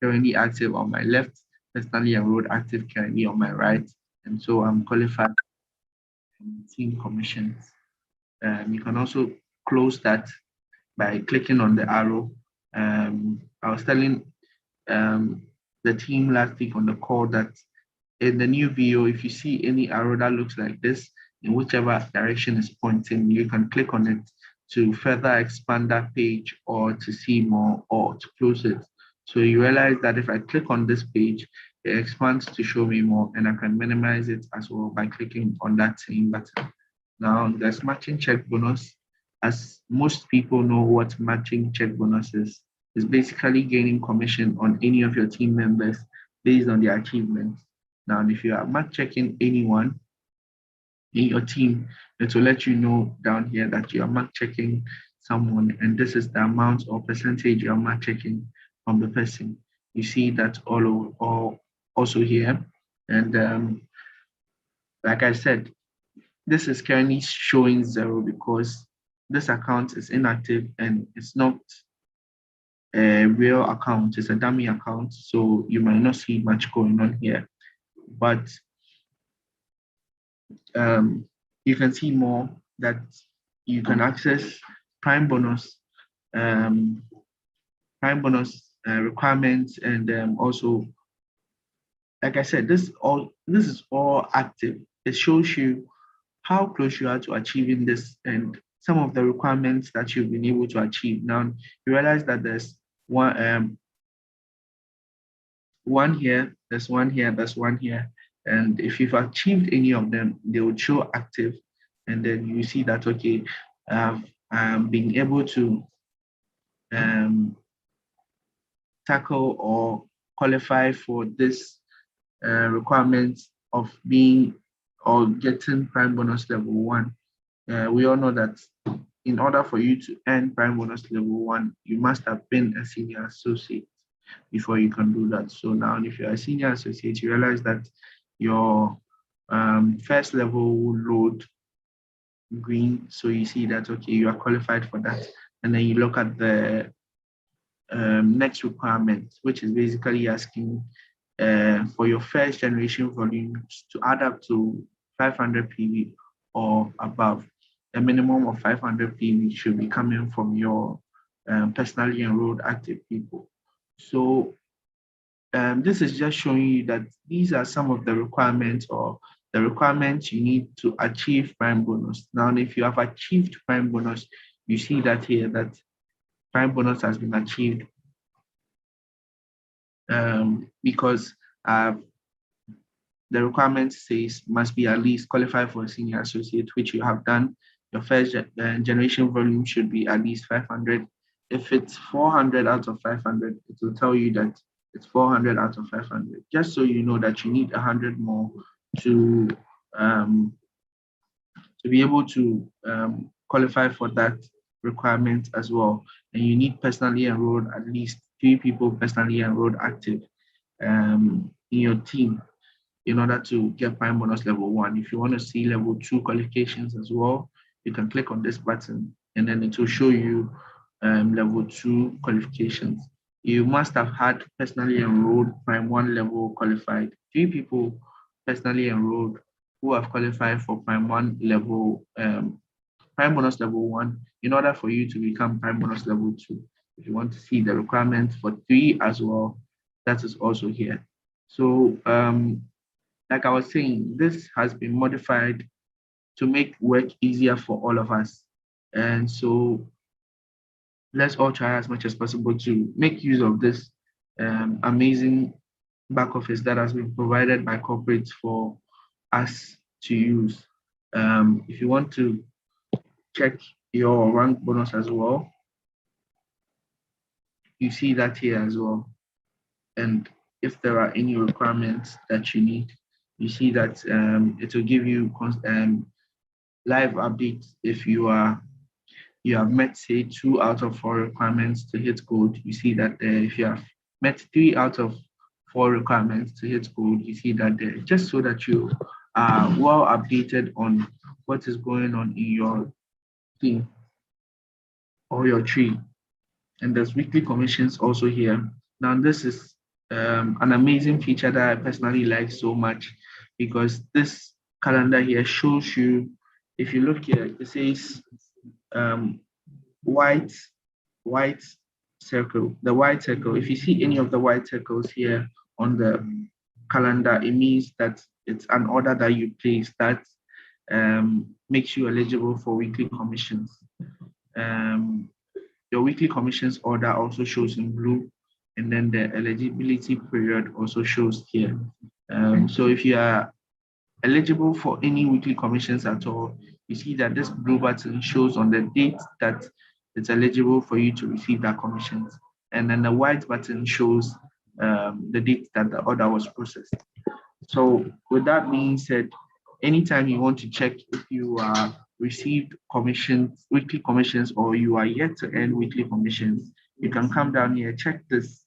currently active on my left, personally enrolled active currently on my right, and so I'm qualified for team commissions. You can also close that by clicking on the arrow. I was telling the team last week on the call that in the new VO, if you see any arrow that looks like this, in whichever direction is pointing, you can click on it to further expand that page or to see more or to close it. So you realize that if I click on this page, it expands to show me more, and I can minimize it as well by clicking on that same button. Now there's matching check bonus. As most people know what matching check bonus is is basically gaining commission on any of your team members based on their achievements. Now, if you are mark checking anyone in your team, it will let you know down here that you are mark checking someone, and this is the amount or percentage you are mark checking from the person. You see that all also here, and like I said, this is currently showing 0 because this account is inactive and it's not a real account, it's a dummy account, so you might not see much going on here. But you can see more that you can access prime bonus, requirements, and also, like I said, this is all active. It shows you how close you are to achieving this and some of the requirements that you've been able to achieve. Now you realize that there's one here, there's one here, there's one here. And if you've achieved any of them, they will show active. And then you see that, okay, I've been able to tackle or qualify for this requirement of being or getting prime bonus level 1. We all know that in order for you to earn prime bonus level 1, you must have been a senior associate before you can do that. So now if you're a senior associate, you realize that your first level will load green. So you see that, okay, you are qualified for that. And then you look at the next requirement, which is basically asking for your first generation volumes to add up to 500 PV or above. A minimum of 500 PV should be coming from your personally enrolled active people. So this is just showing you that these are some of the requirements or the requirements you need to achieve prime bonus. Now, if you have achieved prime bonus, you see that here that prime bonus has been achieved because the requirement says must be at least qualified for a senior associate, which you have done. Your first generation volume should be at least 500. If it's 400 out of 500, it will tell you that it's 400 out of 500, just so you know that you need 100 more to be able to qualify for that requirement as well. And you need personally enrolled, at least 3 people personally enrolled active in your team in order to get prime bonus level 1. If you want to see level 2 qualifications as well, you can click on this button and then it will show you level 2 qualifications. You must have had personally enrolled prime 1 level qualified. 3 people personally enrolled who have qualified for prime 1 level, prime bonus level 1 in order for you to become prime bonus level 2. If you want to see the requirements for 3 as well, that is also here. So like I was saying, this has been modified to make work easier for all of us. And so let's all try as much as possible to make use of this amazing back office that has been provided by corporates for us to use. If you want to check your rank bonus as well, you see that here as well. And if there are any requirements that you need, you see that it will give you live updates. If you have met, say, 2 out of 4 requirements to hit gold, you see that if you have met 3 out of 4 requirements to hit gold, you see that just so that you are well updated on what is going on in your team or your tree. And there's weekly commissions also here. Now, this is an amazing feature that I personally like so much, because this calendar here shows you, if you look here, it says white circle, the white circle. If you see any of the white circles here on the calendar, it means that it's an order that you place that makes you eligible for weekly commissions. Your weekly commissions order also shows in blue, and then the eligibility period also shows here. So if you are eligible for any weekly commissions at all, you see that this blue button shows on the date that it's eligible for you to receive that commissions. and then the white button shows the date that the order was processed. So with that being said, anytime you want to check if you are received commissions, weekly commissions, or you are yet to earn weekly commissions, you can come down here, check this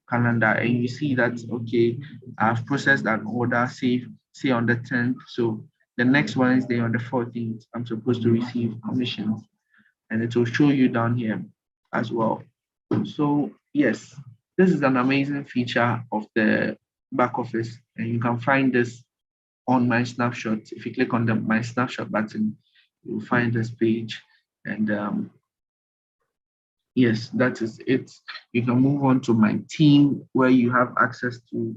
calendar, and you see that, okay, I've processed an order, say on the 10th. So the next Wednesday on the 14th, I'm supposed to receive commissions, and it will show you down here as well. So yes, this is an amazing feature of the back office, and you can find this on my snapshot. If you click on the my snapshot button, you'll find this page. And yes, that is it. You can move on to my team, where you have access to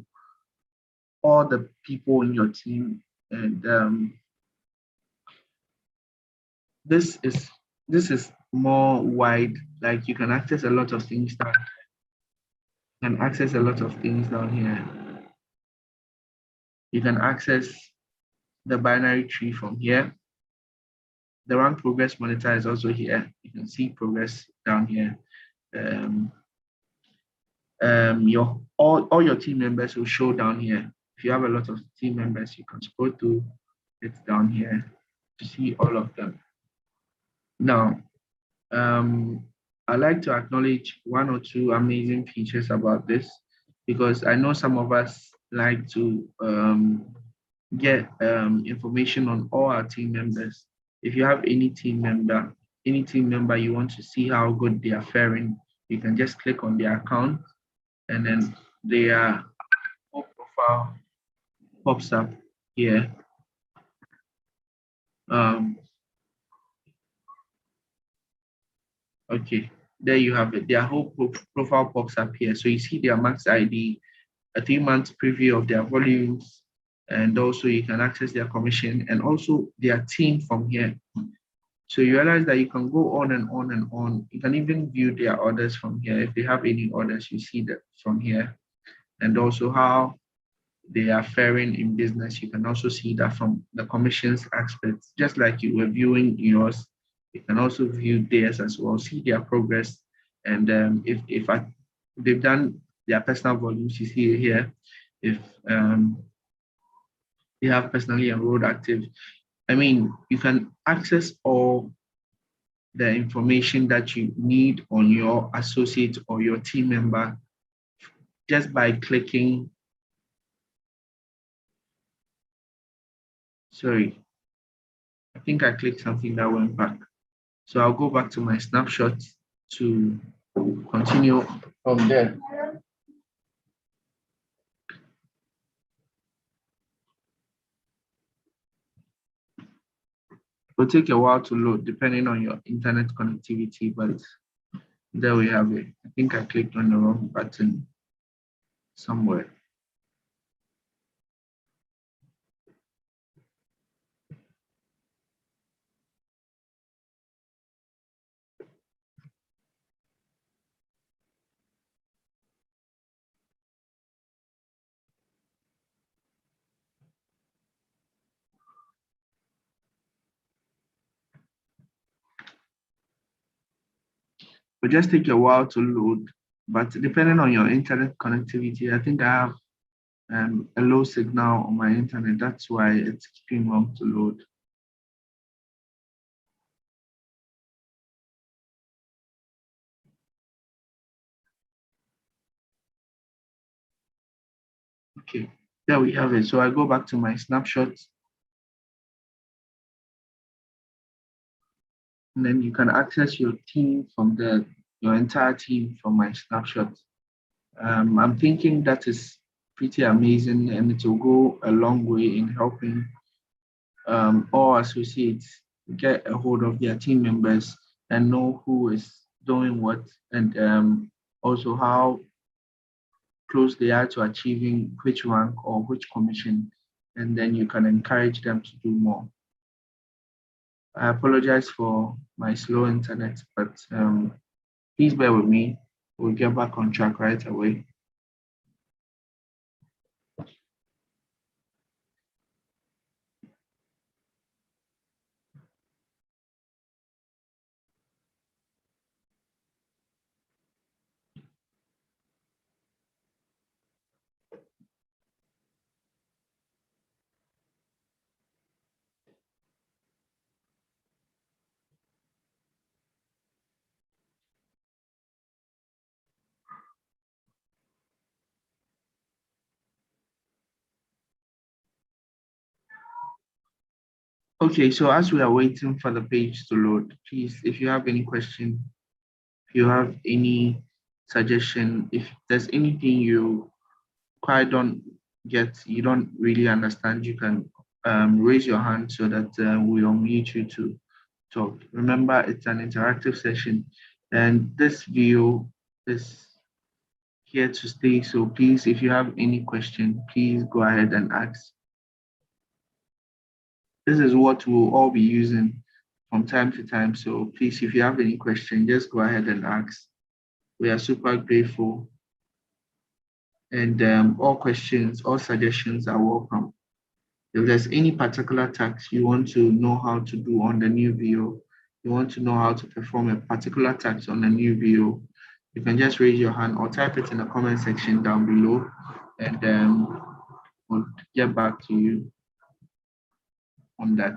all the people in your team. And this is more wide, like you can access a lot of things down here. You can access the binary tree from here. The rank progress monitor is also here. You can see progress down here. All your team members will show down here. If you have a lot of team members, you can scroll through it down here to see all of them. Now, I'd like to acknowledge one or two amazing features about this, because I know some of us like to get information on all our team members. If you have any team member you want to see how good they are faring, you can just click on their account, and then their whole profile pops up here. Okay, there you have it. Their whole profile pops up here. So you see their max ID, a 3-month preview of their volumes, and also you can access their commission and also their team from here. So you realize that you can go on and on and on. You can even view their orders from here. If they have any orders, you see that from here. And also how they are faring in business. You can also see that from the commissions aspect. Just like you were viewing yours, you can also view theirs as well, see their progress. And if they've done their personal volumes, you see it here. If they have personally enrolled active, I mean, you can access all the information that you need on your associate or your team member just by clicking. Sorry, I think I clicked something that went back. So I'll go back to my snapshot to continue from there. It will take a while to load depending on your internet connectivity, but there we have it. I think I clicked on the wrong button somewhere. It will just take a while to load, but depending on your internet connectivity, I think I have a low signal on my internet. That's why it's taking long to load. Okay, there we have it. So I go back to my snapshot, and then you can access your team from there, your entire team from my snapshot. I'm thinking that is pretty amazing, and it will go a long way in helping all associates get a hold of their team members and know who is doing what, and also how close they are to achieving which rank or which commission, and then you can encourage them to do more. I apologize for my slow internet, but please bear with me. We'll get back on track right away. Okay, so as we are waiting for the page to load, please, if you have any question, if you have any suggestion, if there's anything you quite don't get, you don't really understand, you can raise your hand so that we unmute you to talk. Remember, it's an interactive session, and this video is here to stay. So please, if you have any question, please go ahead and ask. This is what we'll all be using from time to time. So please, if you have any question, just go ahead and ask. We are super grateful. And all questions, all suggestions are welcome. If there's any particular task you want to know how to do on the new video, you want to know how to perform a particular task on the new video, you can just raise your hand or type it in the comment section down below, and we'll get back to you on that.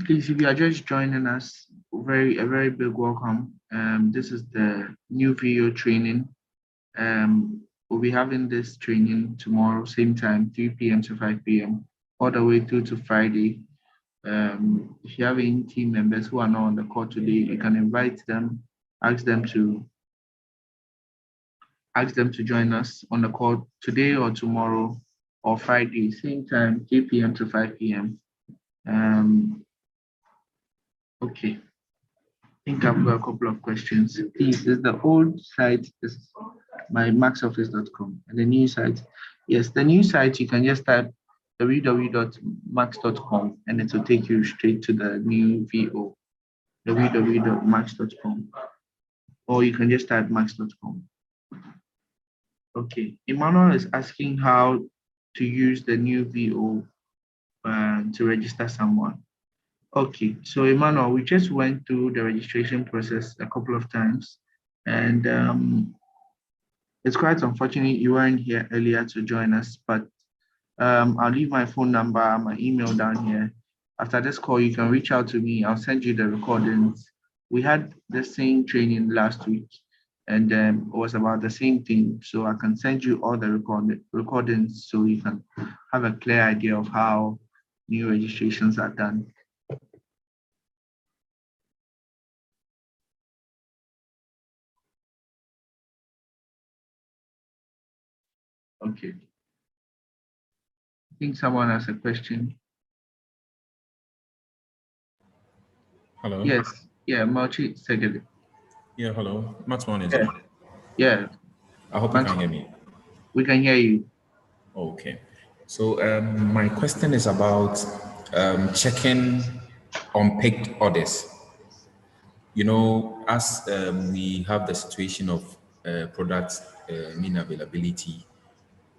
Please, if you are just joining us, a very big welcome. This is the new video training. We'll be having this training tomorrow, same time, 3 p.m. to 5 p.m., all the way through to Friday. If you have any team members who are not on the call today, you can invite them, ask them to join us on the call today or tomorrow or Friday, same time, 3 p.m. to 5 p.m. Okay. I think I've got a couple of questions. Please, is the old site is my maxoffice.com and the new site? Yes, the new site, you can just type www.max.com and it will take you straight to the new VO, www.max.com, or you can just type max.com. Okay, Emmanuel is asking how to use the new VO to register someone. Okay, so Emmanuel, we just went through the registration process a couple of times, and it's quite unfortunate you weren't here earlier to join us, but I'll leave my phone number, my email down here. After this call, you can reach out to me. I'll send you the recordings. We had the same training last week, and it was about the same thing. So I can send you all the recordings so you can have a clear idea of how new registrations are done. Okay. I think someone has a question. Hello. Yes. Yeah, Malchi Segedi. Yeah, hello. Max one is Yeah. on. Yeah. I hope you can hear me. We can hear you. Okay. So my question is about checking unpicked orders. You know, as we have the situation of product mean availability,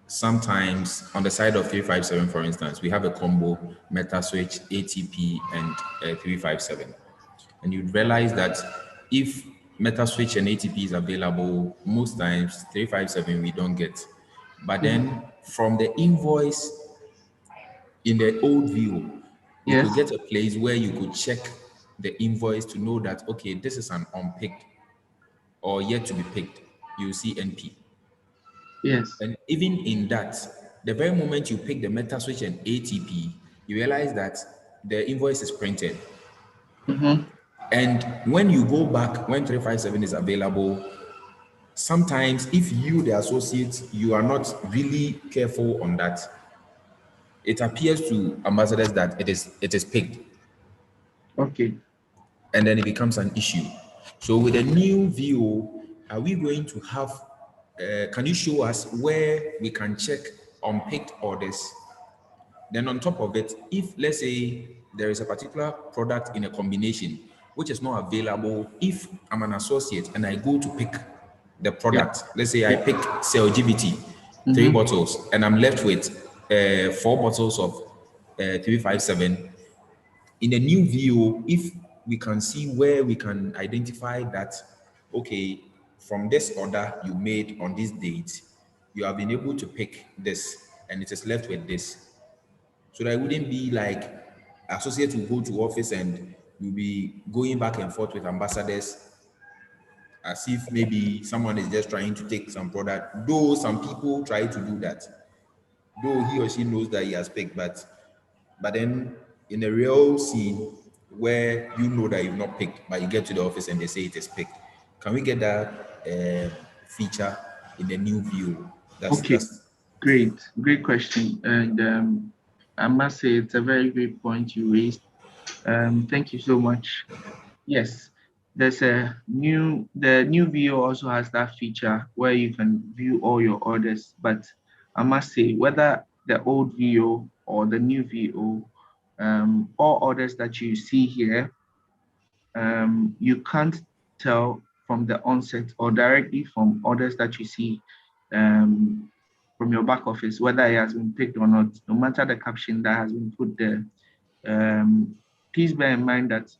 sometimes on the side of 357, for instance, we have a combo meta switch, ATP, and 357. And you'd realize that if meta switch and ATP is available, most times 357 we don't get. But then from the invoice in the old view, you Yes. could get a place where you could check the invoice to know that, okay, this is an unpicked or yet to be picked. You see NP. Yes. And even in that, the very moment you pick the meta switch and ATP, you realize that the invoice is printed. And when you go back, when 357 is available, sometimes if you, the associate, you are not really careful on that, it appears to ambassadors that it is picked. Okay. And then it becomes an issue. So with a new VO, are we going to have can you show us where we can check unpicked orders? Then on top of it, if let's say there is a particular product in a combination which is not available, if I'm an associate and I go to pick the product, let's say I pick CellGBT, 3 bottles, and I'm left with 4 bottles of 357. In the new VO, if we can see where we can identify that, okay, from this order you made on this date, you have been able to pick this, and it is left with this. So that it wouldn't be like associates will go to office and we'll be going back and forth with ambassadors as if maybe someone is just trying to take some product, though some people try to do that, though he or she knows that he has picked, but then in a real scene where you know that you've not picked, but you get to the office and they say it is picked, can we get that feature in the new view? That's great question. And I must say it's a very great point you raised. Thank you so much. Yes, there's the new VO also has that feature where you can view all your orders, but I must say whether the old VO or the new VO, all orders that you see here, you can't tell from the onset or directly from orders that you see from your back office whether it has been picked or not, no matter the caption that has been put there. Please bear in mind that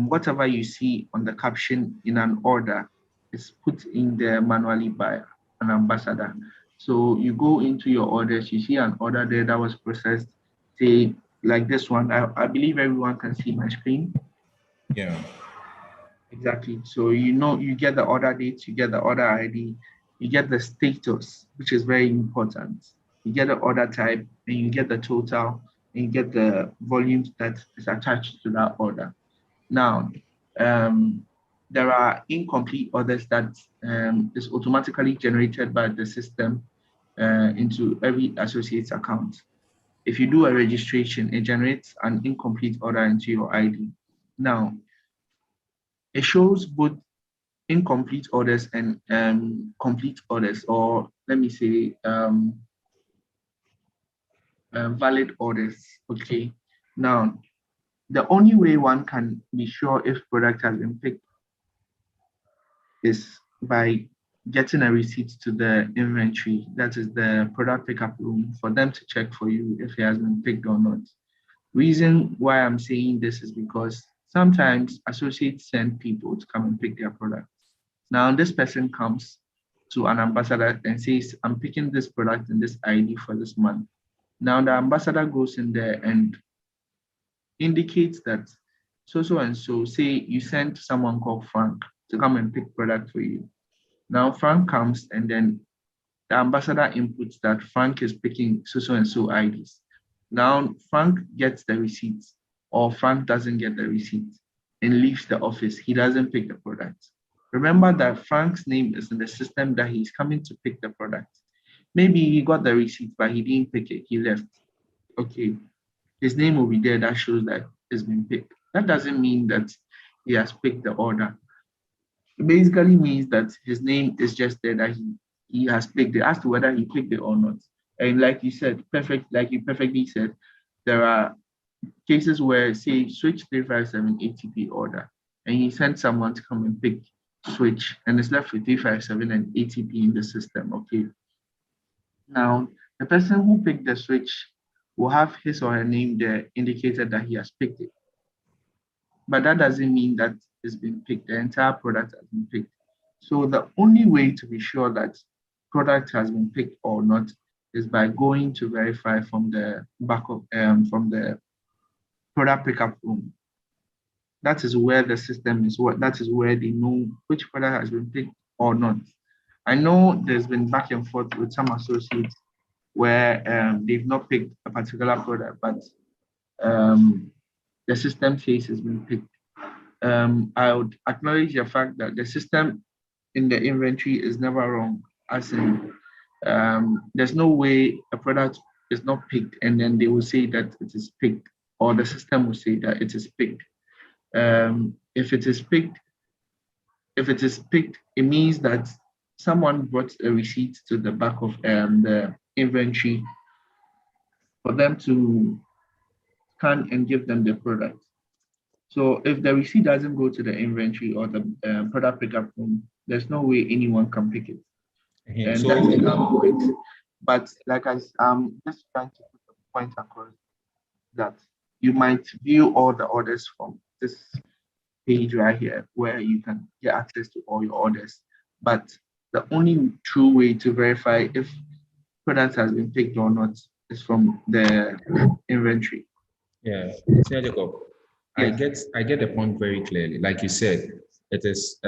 whatever you see on the caption in an order is put in there manually by an ambassador. So you go into your orders, you see an order there that was processed, say like this one. I believe everyone can see my screen. Yeah. Exactly. So you get the order date, you get the order ID, you get the status, which is very important. You get the order type, and you get the total, and you get the volumes that is attached to that order. Now, there are incomplete orders that is automatically generated by the system into every associate's account. If you do a registration, it generates an incomplete order into your ID. Now, it shows both incomplete orders and complete orders, or let me say valid orders. Okay. Now, the only way one can be sure if product has been picked is by getting a receipt to the inventory, that is the product pickup room, for them to check for you if it has been picked or not. Reason why I'm saying this is because sometimes associates send people to come and pick their product. Now this person comes to an ambassador and says, I'm picking this product in this ID for this month. Now the ambassador goes in there and indicates that so and so, say you sent someone called Frank to come and pick product for you. Now Frank comes and then the ambassador inputs that Frank is picking so and so IDs. Now Frank gets the receipt, or Frank doesn't get the receipt and leaves the office. He doesn't pick the product. Remember that Frank's name is in the system that he's coming to pick the product. Maybe he got the receipt, but he didn't pick it. He left. Okay. His name will be there that shows that it's been picked. That doesn't mean that he has picked the order. It basically means that his name is just there that he has picked it, as to whether he picked it or not. And like you said, like you perfectly said, there are cases where, say, switch 357 ATP order, and he sent someone to come and pick switch, and it's left with 357 and ATP in the system. Okay. Now, the person who picked the switch will have his or her name there indicated that he has picked it. But that doesn't mean that it's been picked. The entire product has been picked. So the only way to be sure that product has been picked or not is by going to verify from the backup, from the product pickup room. That is where the system is. That is where they know which product has been picked or not. I know there's been back and forth with some associates where they've not picked a particular product, but the system says it's been picked. I would acknowledge the fact that the system in the inventory is never wrong, as in there's no way a product is not picked and then they will say that it is picked, or the system will say that it is picked. If it is picked, it means that someone brought a receipt to the back of the inventory for them to scan and give them the product. So if the receipt doesn't go to the inventory or the product pickup room, there's no way anyone can pick it. And So, that's the point. But like I'm just trying to put the point across that you might view all the orders from this page right here where you can get access to all your orders. But the only true way to verify if product has been picked or not is from the inventory. yeah, Senior Jacob, Yes. I get the point very clearly. Like you said, it is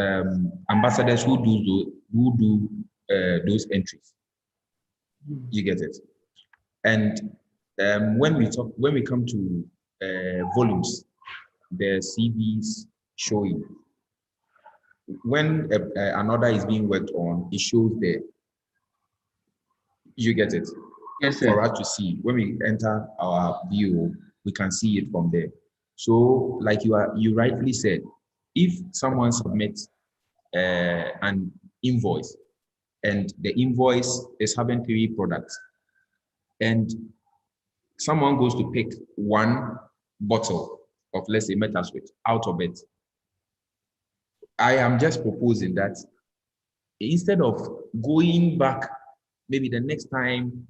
ambassadors who do those entries. You get it. And when we come to volumes, the CVs showing when an order is being worked on, it shows there. You get it. Yes, sir. For us to see when we enter our view, we can see it from there. So, like you rightly said, if someone submits an invoice and the invoice is having 3 products, and someone goes to pick one bottle of, let's say, Metaswitch out of it, I am just proposing that instead of going back maybe the next time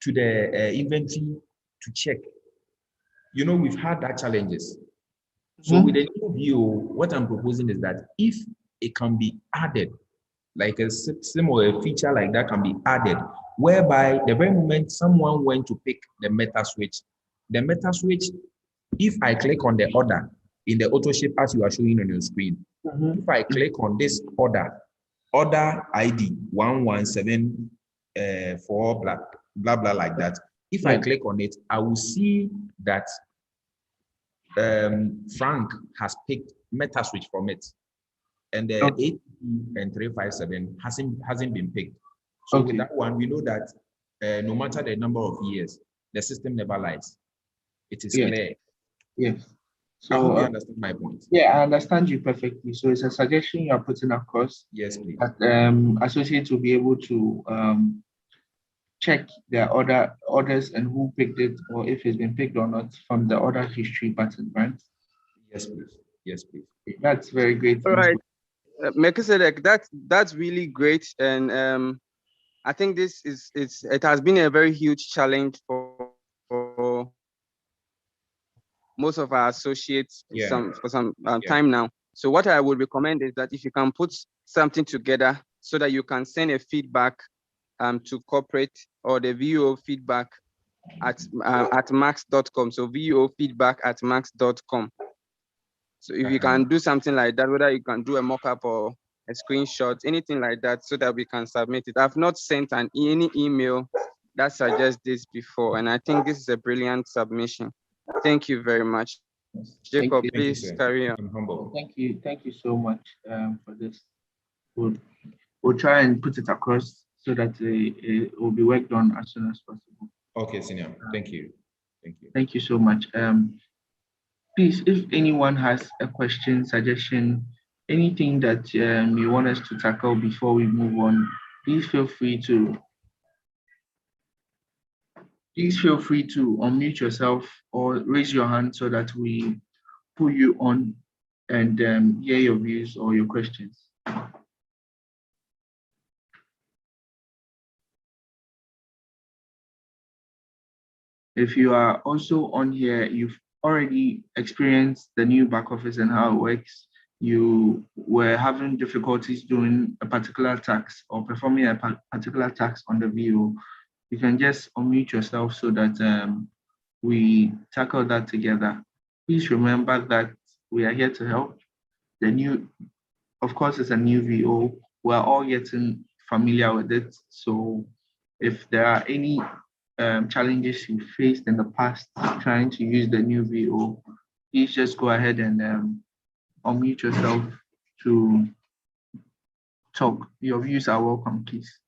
to the inventory to check, we've had that challenges. So with the new view, what I'm proposing is that if it can be added, like a similar feature like that can be added, whereby the very moment someone went to pick the Metaswitch, if I click on the order in the auto ship as you are showing on your screen, if I click on this order ID 1174 blah blah blah like that, if I click on it, I will see that Frank has picked Metaswitch from it, and the 8 and 357 hasn't been picked. So with that one, we know that no matter the number of years, the system never lies. It is clear. Yes. So I hope you understand my point. Yeah, I understand you perfectly. So it's a suggestion you are putting across. Yes, please. That associates will be able to check their orders and who picked it, or if it's been picked or not, from the order history button, right? Yes, please. Yes, please. That's very great. All right, Melchizedek, that's really great, and I think it has been a very huge challenge for most of our associates for some time now. So what I would recommend is that if you can put something together so that you can send a feedback to corporate or the VO feedback at max.com. So VO feedback at max.com. So if you can do something like that, whether you can do a mock-up or a screenshot, anything like that, so that we can submit it. I've not sent any email that suggests this before, and I think this is a brilliant submission. Thank you very much. Jacob, please carry on. I'm humble. Thank you so much for this. We'll try and put it across so that it will be worked on as soon as possible. Okay, Senior. Thank you. Thank you so much. Please, if anyone has a question, suggestion, anything that you want us to tackle before we move on, please feel free to unmute yourself or raise your hand so that we put you on and hear your views or your questions. If you are also on here, you've already experienced the new back office and how it works, you were having difficulties doing a particular task or performing a particular task on the VO, you can just unmute yourself so that we tackle that together. Please remember that we are here to help. Of course, it's a new VO. We're all getting familiar with it. So if there are any challenges you faced in the past trying to use the new VO, please just go ahead and unmute yourself to talk. Your views are welcome, please.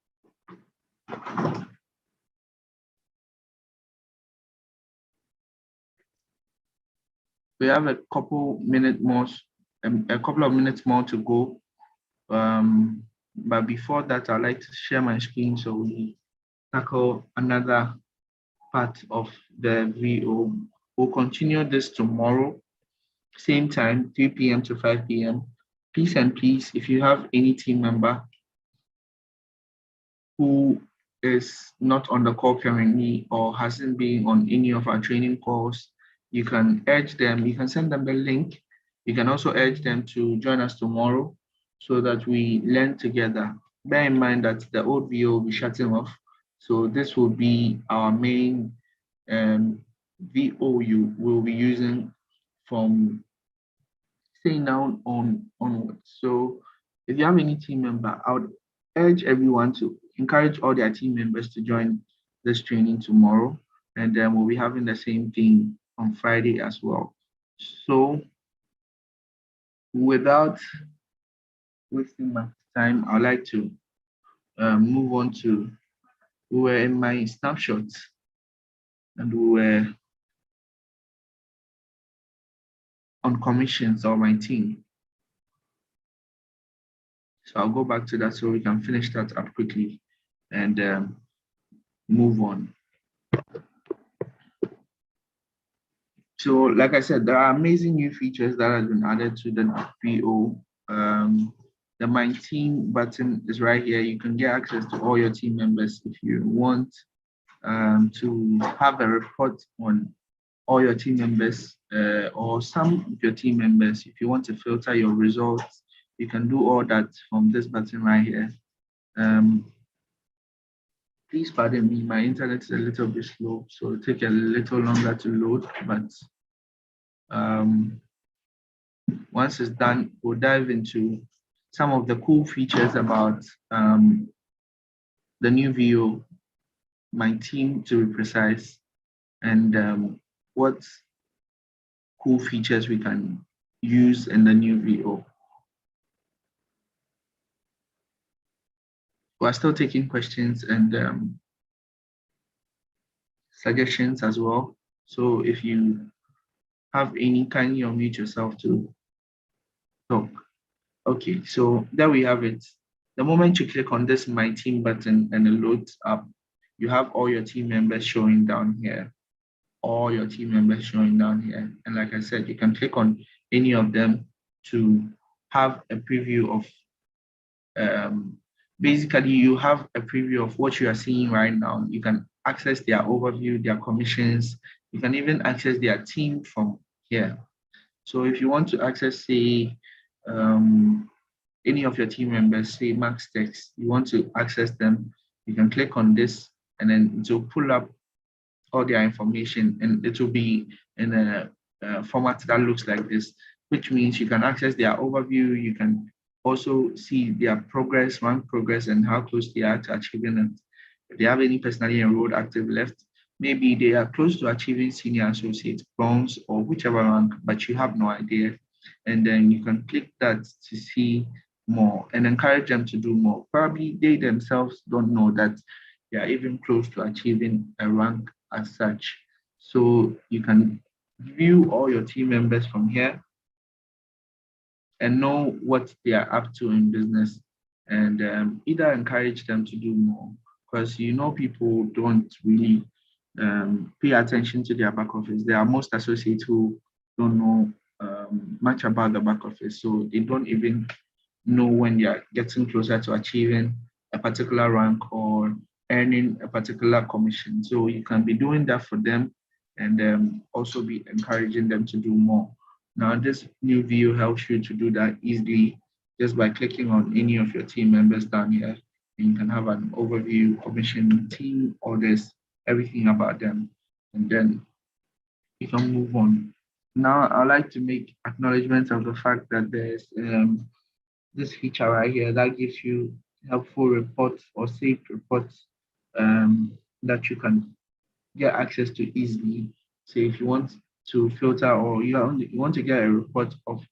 We have a couple of minutes more to go But before that, I'd like to share my screen so we tackle another part of the VO. We'll continue this tomorrow, same time, 3 p.m. to 5 p.m. Please, if you have any team member who is not on the call currently or hasn't been on any of our training calls, you can urge them, you can send them the link. You can also urge them to join us tomorrow so that we learn together. Bear in mind that the old VO will be shutting off. So this will be our main VOU we'll be using from say now onwards. So if you have any team member, I would urge everyone to encourage all their team members to join this training tomorrow. And then we'll be having the same thing on Friday as well. So without wasting much time, I'd like to move on to, we were in my snapshots and we were on commissions of my team. So I'll go back to that so we can finish that up quickly and move on. So like I said, there are amazing new features that have been added to the VO. The My Team button is right here. You can get access to all your team members if you want to have a report on all your team members or some of your team members. If you want to filter your results, you can do all that from this button right here. Please pardon me, my internet is a little bit slow, so it'll take a little longer to load, but once it's done, we'll dive into some of the cool features about the new VO, My Team to be precise, and what cool features we can use in the new VO. We're still taking questions and suggestions as well. So if you have any, kindly unmute yourself to talk. Okay, so there we have it. The moment you click on this My Team button and it loads up, you have all your team members showing down here. All your team members showing down here. And like I said, you can click on any of them to have a preview of basically, you have a preview of what you are seeing right now. You can access their overview, their commissions. You can even access their team from here. So if you want to access, say, any of your team members, say Max Text, you want to access them, you can click on this and then it will pull up all their information and it will be in a format that looks like this, which means you can access their overview. You can also see their progress, rank progress, and how close they are to achieving it. If they have any personally enrolled active left, maybe they are close to achieving senior associate, bronze, or whichever rank, but you have no idea. And then you can click that to see more and encourage them to do more. Probably they themselves don't know that they are even close to achieving a rank as such. So you can view all your team members from here and know what they are up to in business and either encourage them to do more, because you know people don't really pay attention to their back office. There are most associates who don't know much about the back office, so they don't even know when they are getting closer to achieving a particular rank or earning a particular commission. So you can be doing that for them and also be encouraging them to do more. Now, this new view helps you to do that easily just by clicking on any of your team members down here. And you can have an overview, commission, team, orders, everything about them. And then you can move on. Now, I'd like to make acknowledgement of the fact that there's this feature right here that gives you helpful reports or saved reports that you can get access to easily. So if you want to filter or you want to get a report of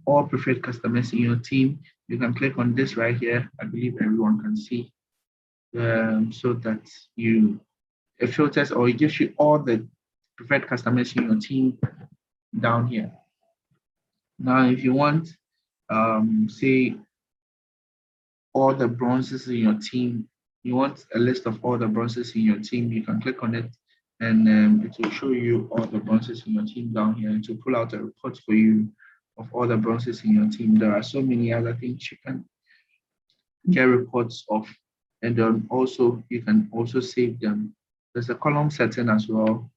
all preferred customers in your team, you can click on this right here. I believe everyone can see. So that it filters or it gives you all the preferred customers in your team down here. Now, if you want, say, all the bronzes in your team, you want a list of all the bronzes in your team, you can click on it, and it will show you all the bronzes in your team down here. It will pull out a report for you of all the bronzes in your team. There are so many other things you can get reports of, and then also you can also save them. There's a column setting as well,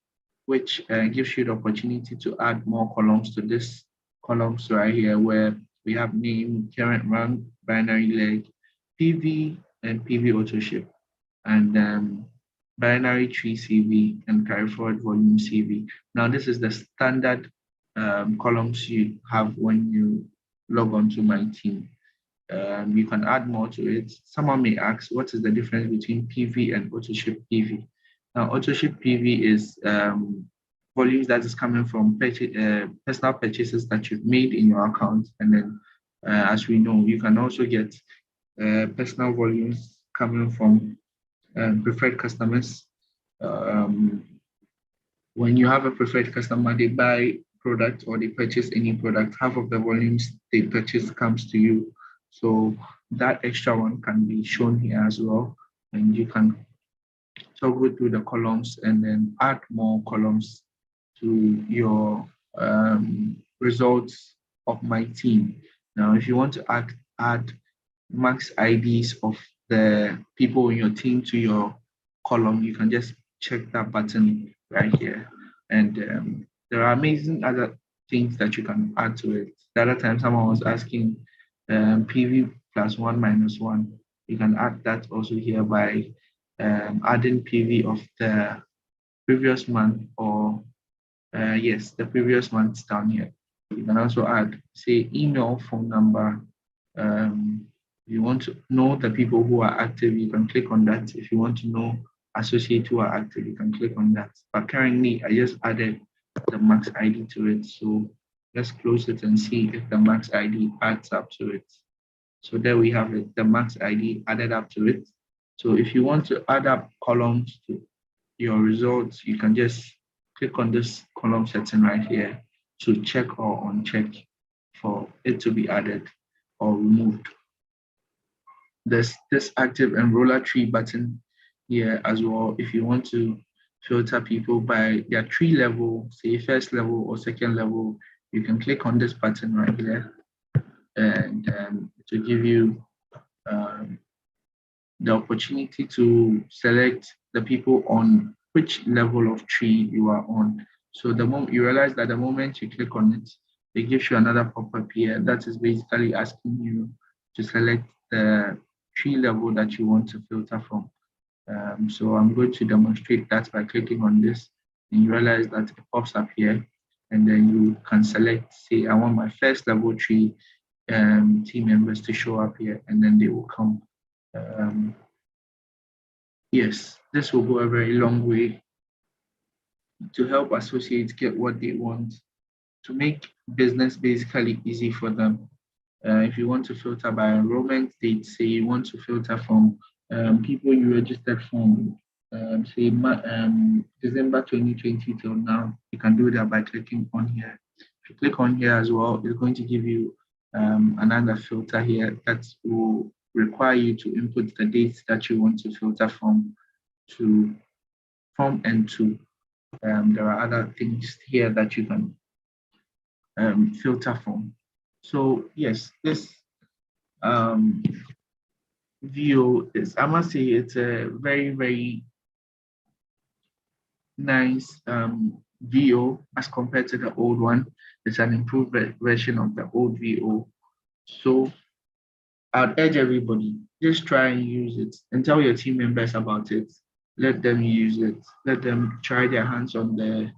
which gives you the opportunity to add more columns to this columns right here, where we have name, current rank, binary leg, PV, and PV auto ship, and binary tree CV and carry forward volume CV. Now, this is the standard columns you have when you log on to my team. You can add more to it. Someone may ask, what is the difference between PV and auto ship PV? Now, auto ship PV is volumes that is coming from personal purchases that you've made in your account. And then, as we know, you can also get personal volumes coming from preferred customers. When you have a preferred customer, they buy product or they purchase any product, half of the volumes they purchase comes to you. So that extra one can be shown here as well. And you can toggle through the columns and then add more columns to your results of my team. Now, if you want to add max IDs of the people in your team to your column, you can just check that button right here. And there are amazing other things that you can add to it. The other time someone was asking PV plus 1 minus 1. You can add that also here by adding PV of the previous month, or yes, the previous month's down here. You can also add, say, email, phone number. If you want to know the people who are active, you can click on that. If you want to know associates who are active, you can click on that. But currently, I just added the max ID to it. So let's close it and see if the max ID adds up to it. So there we have it, the max ID added up to it. So if you want to add up columns to your results, you can just click on this column setting right here to check or uncheck for it to be added or removed. There's this active enroller tree button here as well. If you want to filter people by their tree level, say first level or second level, you can click on this button right here, and to give you the opportunity to select the people on which level of tree you are on. So the moment you realize that the moment you click on it, it gives you another pop-up here that is basically asking you to select the tree level that you want to filter from. So I'm going to demonstrate that by clicking on this, and you realize that it pops up here, and then you can select, say, I want my first level tree team members to show up here, and then they will come. Yes, this will go a very long way to help associates get what they want, to make business basically easy for them. If you want to filter by enrollment date, say you want to filter from people you registered from, say December 2020 till now, you can do that by clicking on here. If you click on here as well, it's going to give you another filter here that will require you to input the dates that you want to filter from and to. There are other things here that you can filter from. So yes, this VO is, I must say, it's a very, very nice VO as compared to the old one. It's an improved version of the old VO. So I'd urge everybody, just try and use it and tell your team members about it. Let them use it. Let them try their hands on the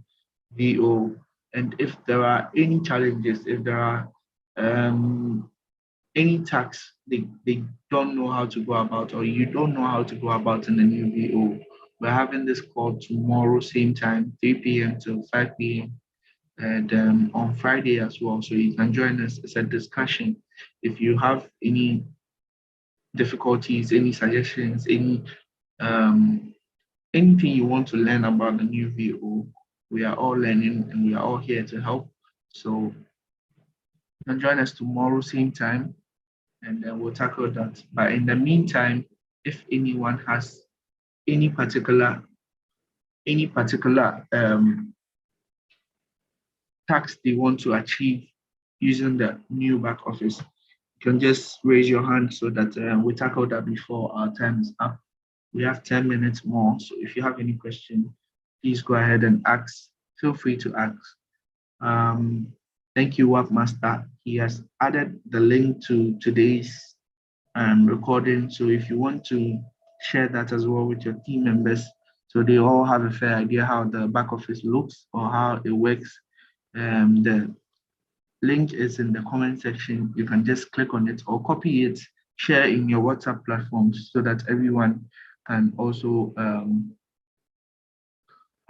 VO. And if there are any challenges, if there are any tasks they don't know how to go about, or you don't know how to go about in the new VO, we're having this call tomorrow, same time, 3 p.m. to 5 p.m. and on Friday as well. So you can join us. It's a discussion. If you have any difficulties, any suggestions, anything you want to learn about the new VO, we are all learning and we are all here to help. So you can join us tomorrow, same time. and then we'll tackle that. But in the meantime, if anyone has any particular task they want to achieve using the new back office, you can just raise your hand so that we tackle that before our time is up. We have 10 minutes more, so if you have any question, please go ahead and ask. Feel free to ask. Thank you, Webmaster. He has added the link to today's recording, so if you want to share that as well with your team members, so they all have a fair idea how the back office looks or how it works. The link is in the comment section. You can just click on it or copy it, share in your WhatsApp platforms so that everyone can also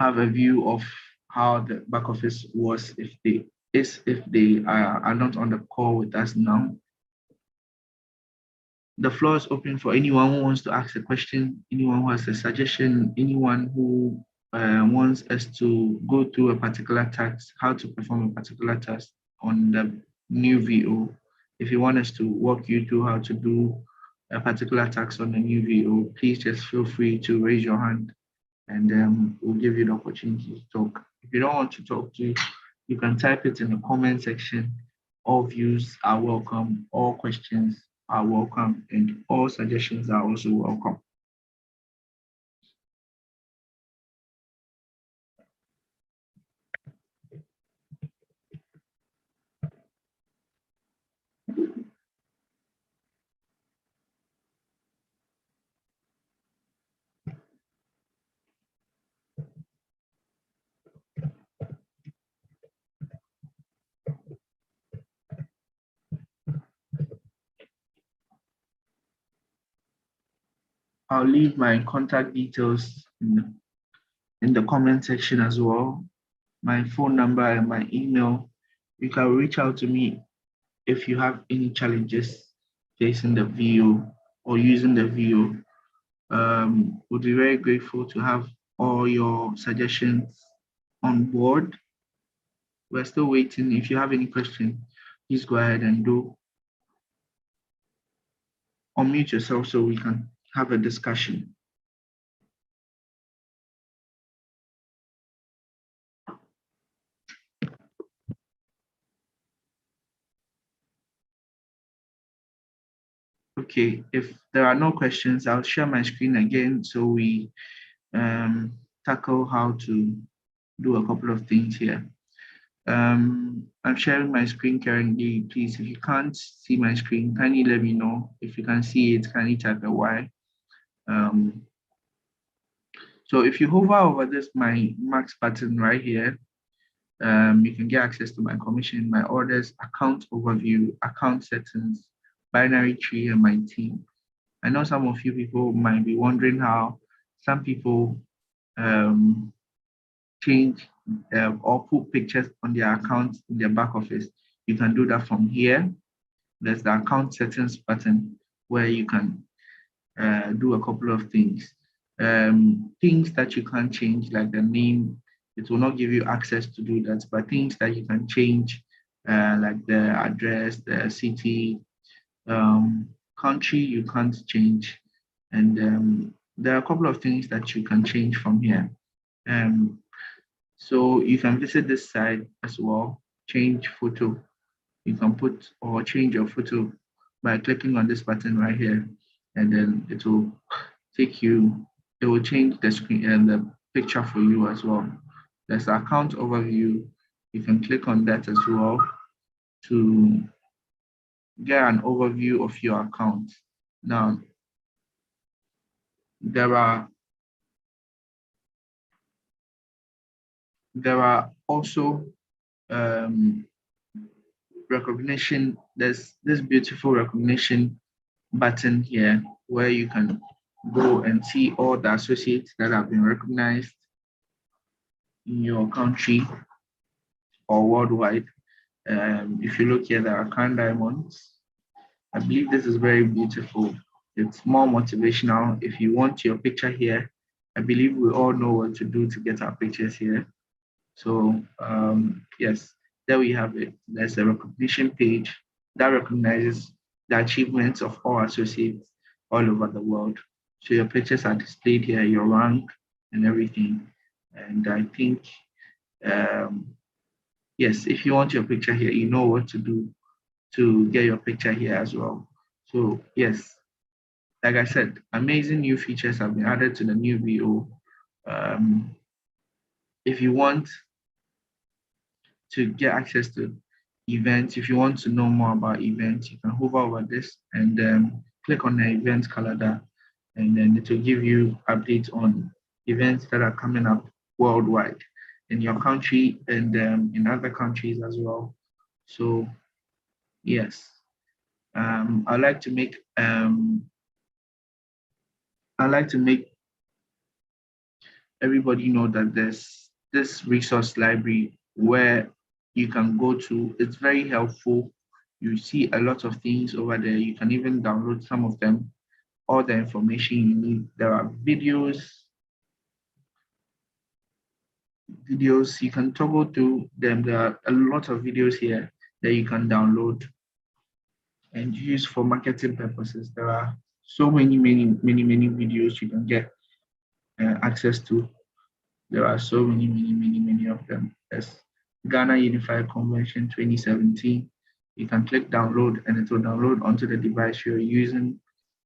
have a view of how the back office was if they are not on the call with us now. The floor is open for anyone who wants to ask a question, anyone who has a suggestion, anyone who wants us to go through a particular task, how to perform a particular task on the new VO. If you want us to walk you through how to do a particular task on the new VO, please just feel free to raise your hand and we'll give you the opportunity to talk. If you don't want to talk to, you can type it in the comment section. All views are welcome, all questions are welcome, and all suggestions are also welcome. I'll leave my contact details in the comment section as well. My phone number and my email. You can reach out to me if you have any challenges facing the VO or using the VO. Would be very grateful to have all your suggestions on board. We're still waiting. If you have any question, please go ahead and unmute yourself so we can have a discussion. Okay, if there are no questions, I'll share my screen again so we tackle how to do a couple of things here. I'm sharing my screen currently. Please, if you can't see my screen, kindly let me know. If you can see it, kindly type a Y. So if you hover over this, my Max button right here, you can get access to my commission, my orders, account overview, account settings, binary tree, and my team. I know some of you people might be wondering how some people change or put pictures on their accounts in their back office. You can do that from here. There's the account settings button where you can do a couple of things. Things that you can't change, like the name, it will not give you access to do that, but things that you can change, like the address, the city, country, you can't change. And there are a couple of things that you can change from here. So you can visit this site as well, change photo. You can put or change your photo by clicking on this button right here, and then it will take you, it will change the screen and the picture for you as well. There's the account overview. You can click on that as well to get an overview of your account. Now, there are also recognition. There's this beautiful recognition button here where you can go and see all the associates that have been recognized in your country or worldwide. If you look here, there are Crown Diamonds. I believe this is very beautiful. It's more motivational. If you want your picture here, I believe we all know what to do to get our pictures here. So yes, there we have it. There's a recognition page that recognizes the achievements of all associates all over the world. So your pictures are displayed here, your rank and everything. And I think, yes, if you want your picture here, you know what to do to get your picture here as well. So yes, like I said, amazing new features have been added to the new VO. If you want to get access to events, if you want to know more about events, you can hover over this and click on the events calendar, and then it will give you updates on events that are coming up worldwide in your country and in other countries as well. So yes, I like to make everybody know that there's this resource library where you can go to. It's very helpful. You see a lot of things over there. You can even download some of them, all the information you need. There are videos you can toggle through them. There are a lot of videos here that you can download and use for marketing purposes. There are so many videos you can get access to. There are so many of them. There's Ghana Unified Convention 2017. You can click download and it will download onto the device you're using.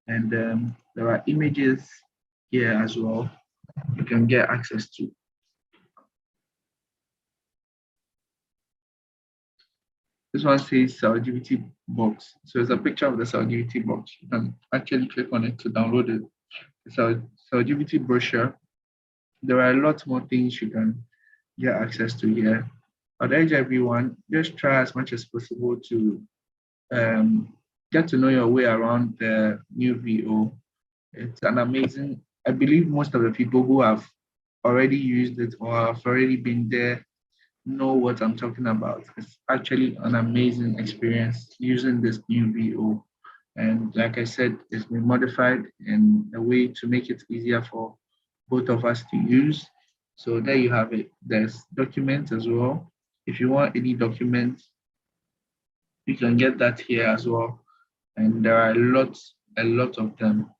And there are images here as well you can get access to. This one says LGBT box. So it's a picture of the LGBT box. You can actually click on it to download it. It's a LGBT brochure. There are a lot more things you can get access to here. I'd urge everyone, just try as much as possible to get to know your way around the new VO. It's an amazing, I believe most of the people who have already used it or have already been there know what I'm talking about. It's actually an amazing experience using this new VO. And like I said, it's been modified in a way to make it easier for both of us to use. So there you have it. There's documents as well. If you want any documents, you can get that here as well. And there are a lot of them.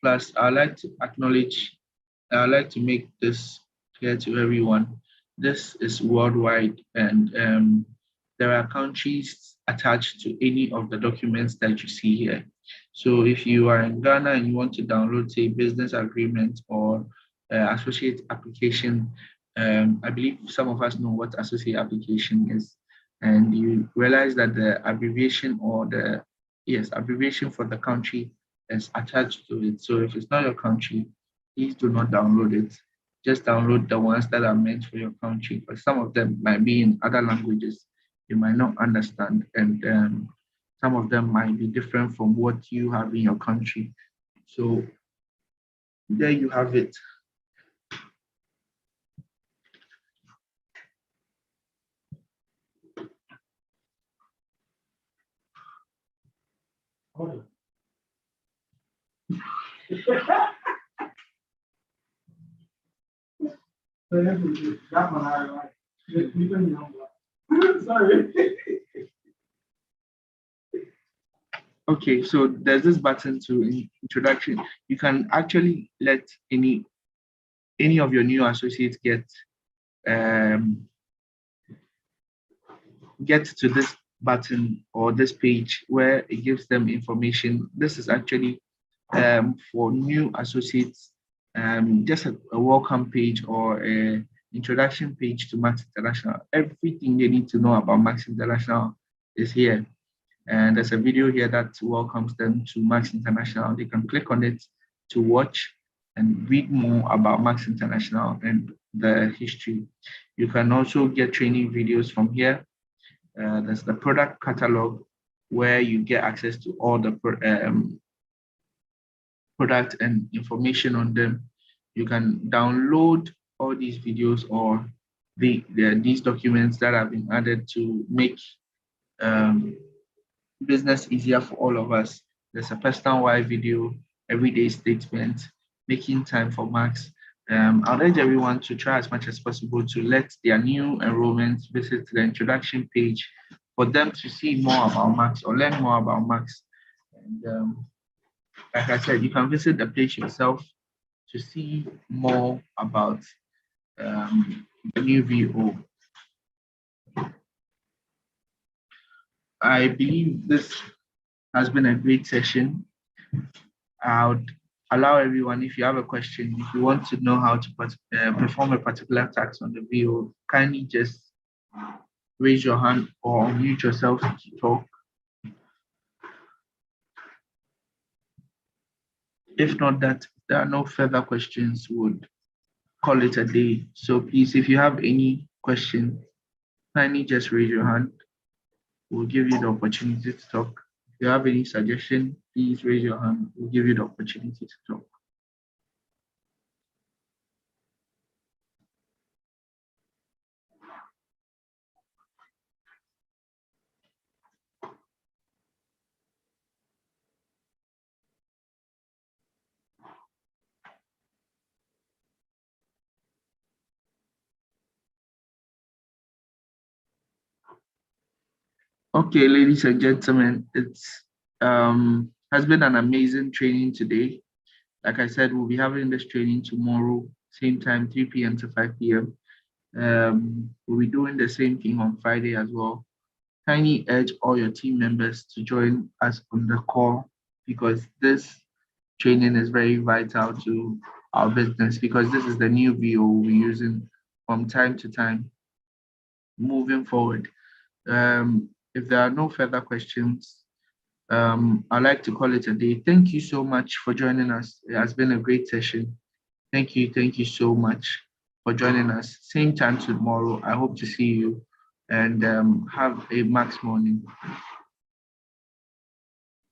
Plus, I like to make this clear to everyone. This is worldwide, and there are countries attached to any of the documents that you see here. So if you are in Ghana and you want to download, say, business agreement or associate application, I believe some of us know what associate application is, and you realize that the abbreviation or the abbreviation for the country is attached to it. So if it's not your country, please do not download it. Just download the ones that are meant for your country, but some of them might be in other languages you might not understand, and some of them might be different from what you have in your country. So there you have it. Sorry. Okay, so there's this button to introduction. You can actually let any of your new associates get to this button or this page where it gives them information. This is actually for new associates, just a welcome page or a introduction page to Max International. Everything they need to know about Max International is here. And there's a video here that welcomes them to Max International. They can click on it to watch and read more about Max International and the history. You can also get training videos from here. There's the product catalog where you get access to all the product and information on them. You can download all these videos or these documents that have been added to make business easier for all of us. There's a personal why video, everyday statement, making time for Max. I'll urge everyone to try as much as possible to let their new enrollments visit the introduction page for them to see more about Max or learn more about Max. And like I said, you can visit the page yourself to see more about the new VO. I believe this has been a great session. I would allow everyone, if you have a question, if you want to know how to perform a particular task on the VO, kindly just raise your hand or unmute yourself to talk. If not that, there are no further questions, would call it a day. So please, if you have any question, kindly just raise your hand. We'll give you the opportunity to talk. If you have any suggestion, please raise your hand. We'll give you the opportunity to talk. Okay, ladies and gentlemen, it's has been an amazing training today. Like I said, we'll be having this training tomorrow, same time, 3 p.m. to 5 p.m. We'll be doing the same thing on Friday as well. Kindly urge all your team members to join us on the call, because this training is very vital to our business, because this is the new VO we're using from time to time moving forward. If there are no further questions, I'd like to call it a day. Thank you so much for joining us. It has been a great session. Thank you so much for joining us. Same time tomorrow. I hope to see you, and have a Max morning.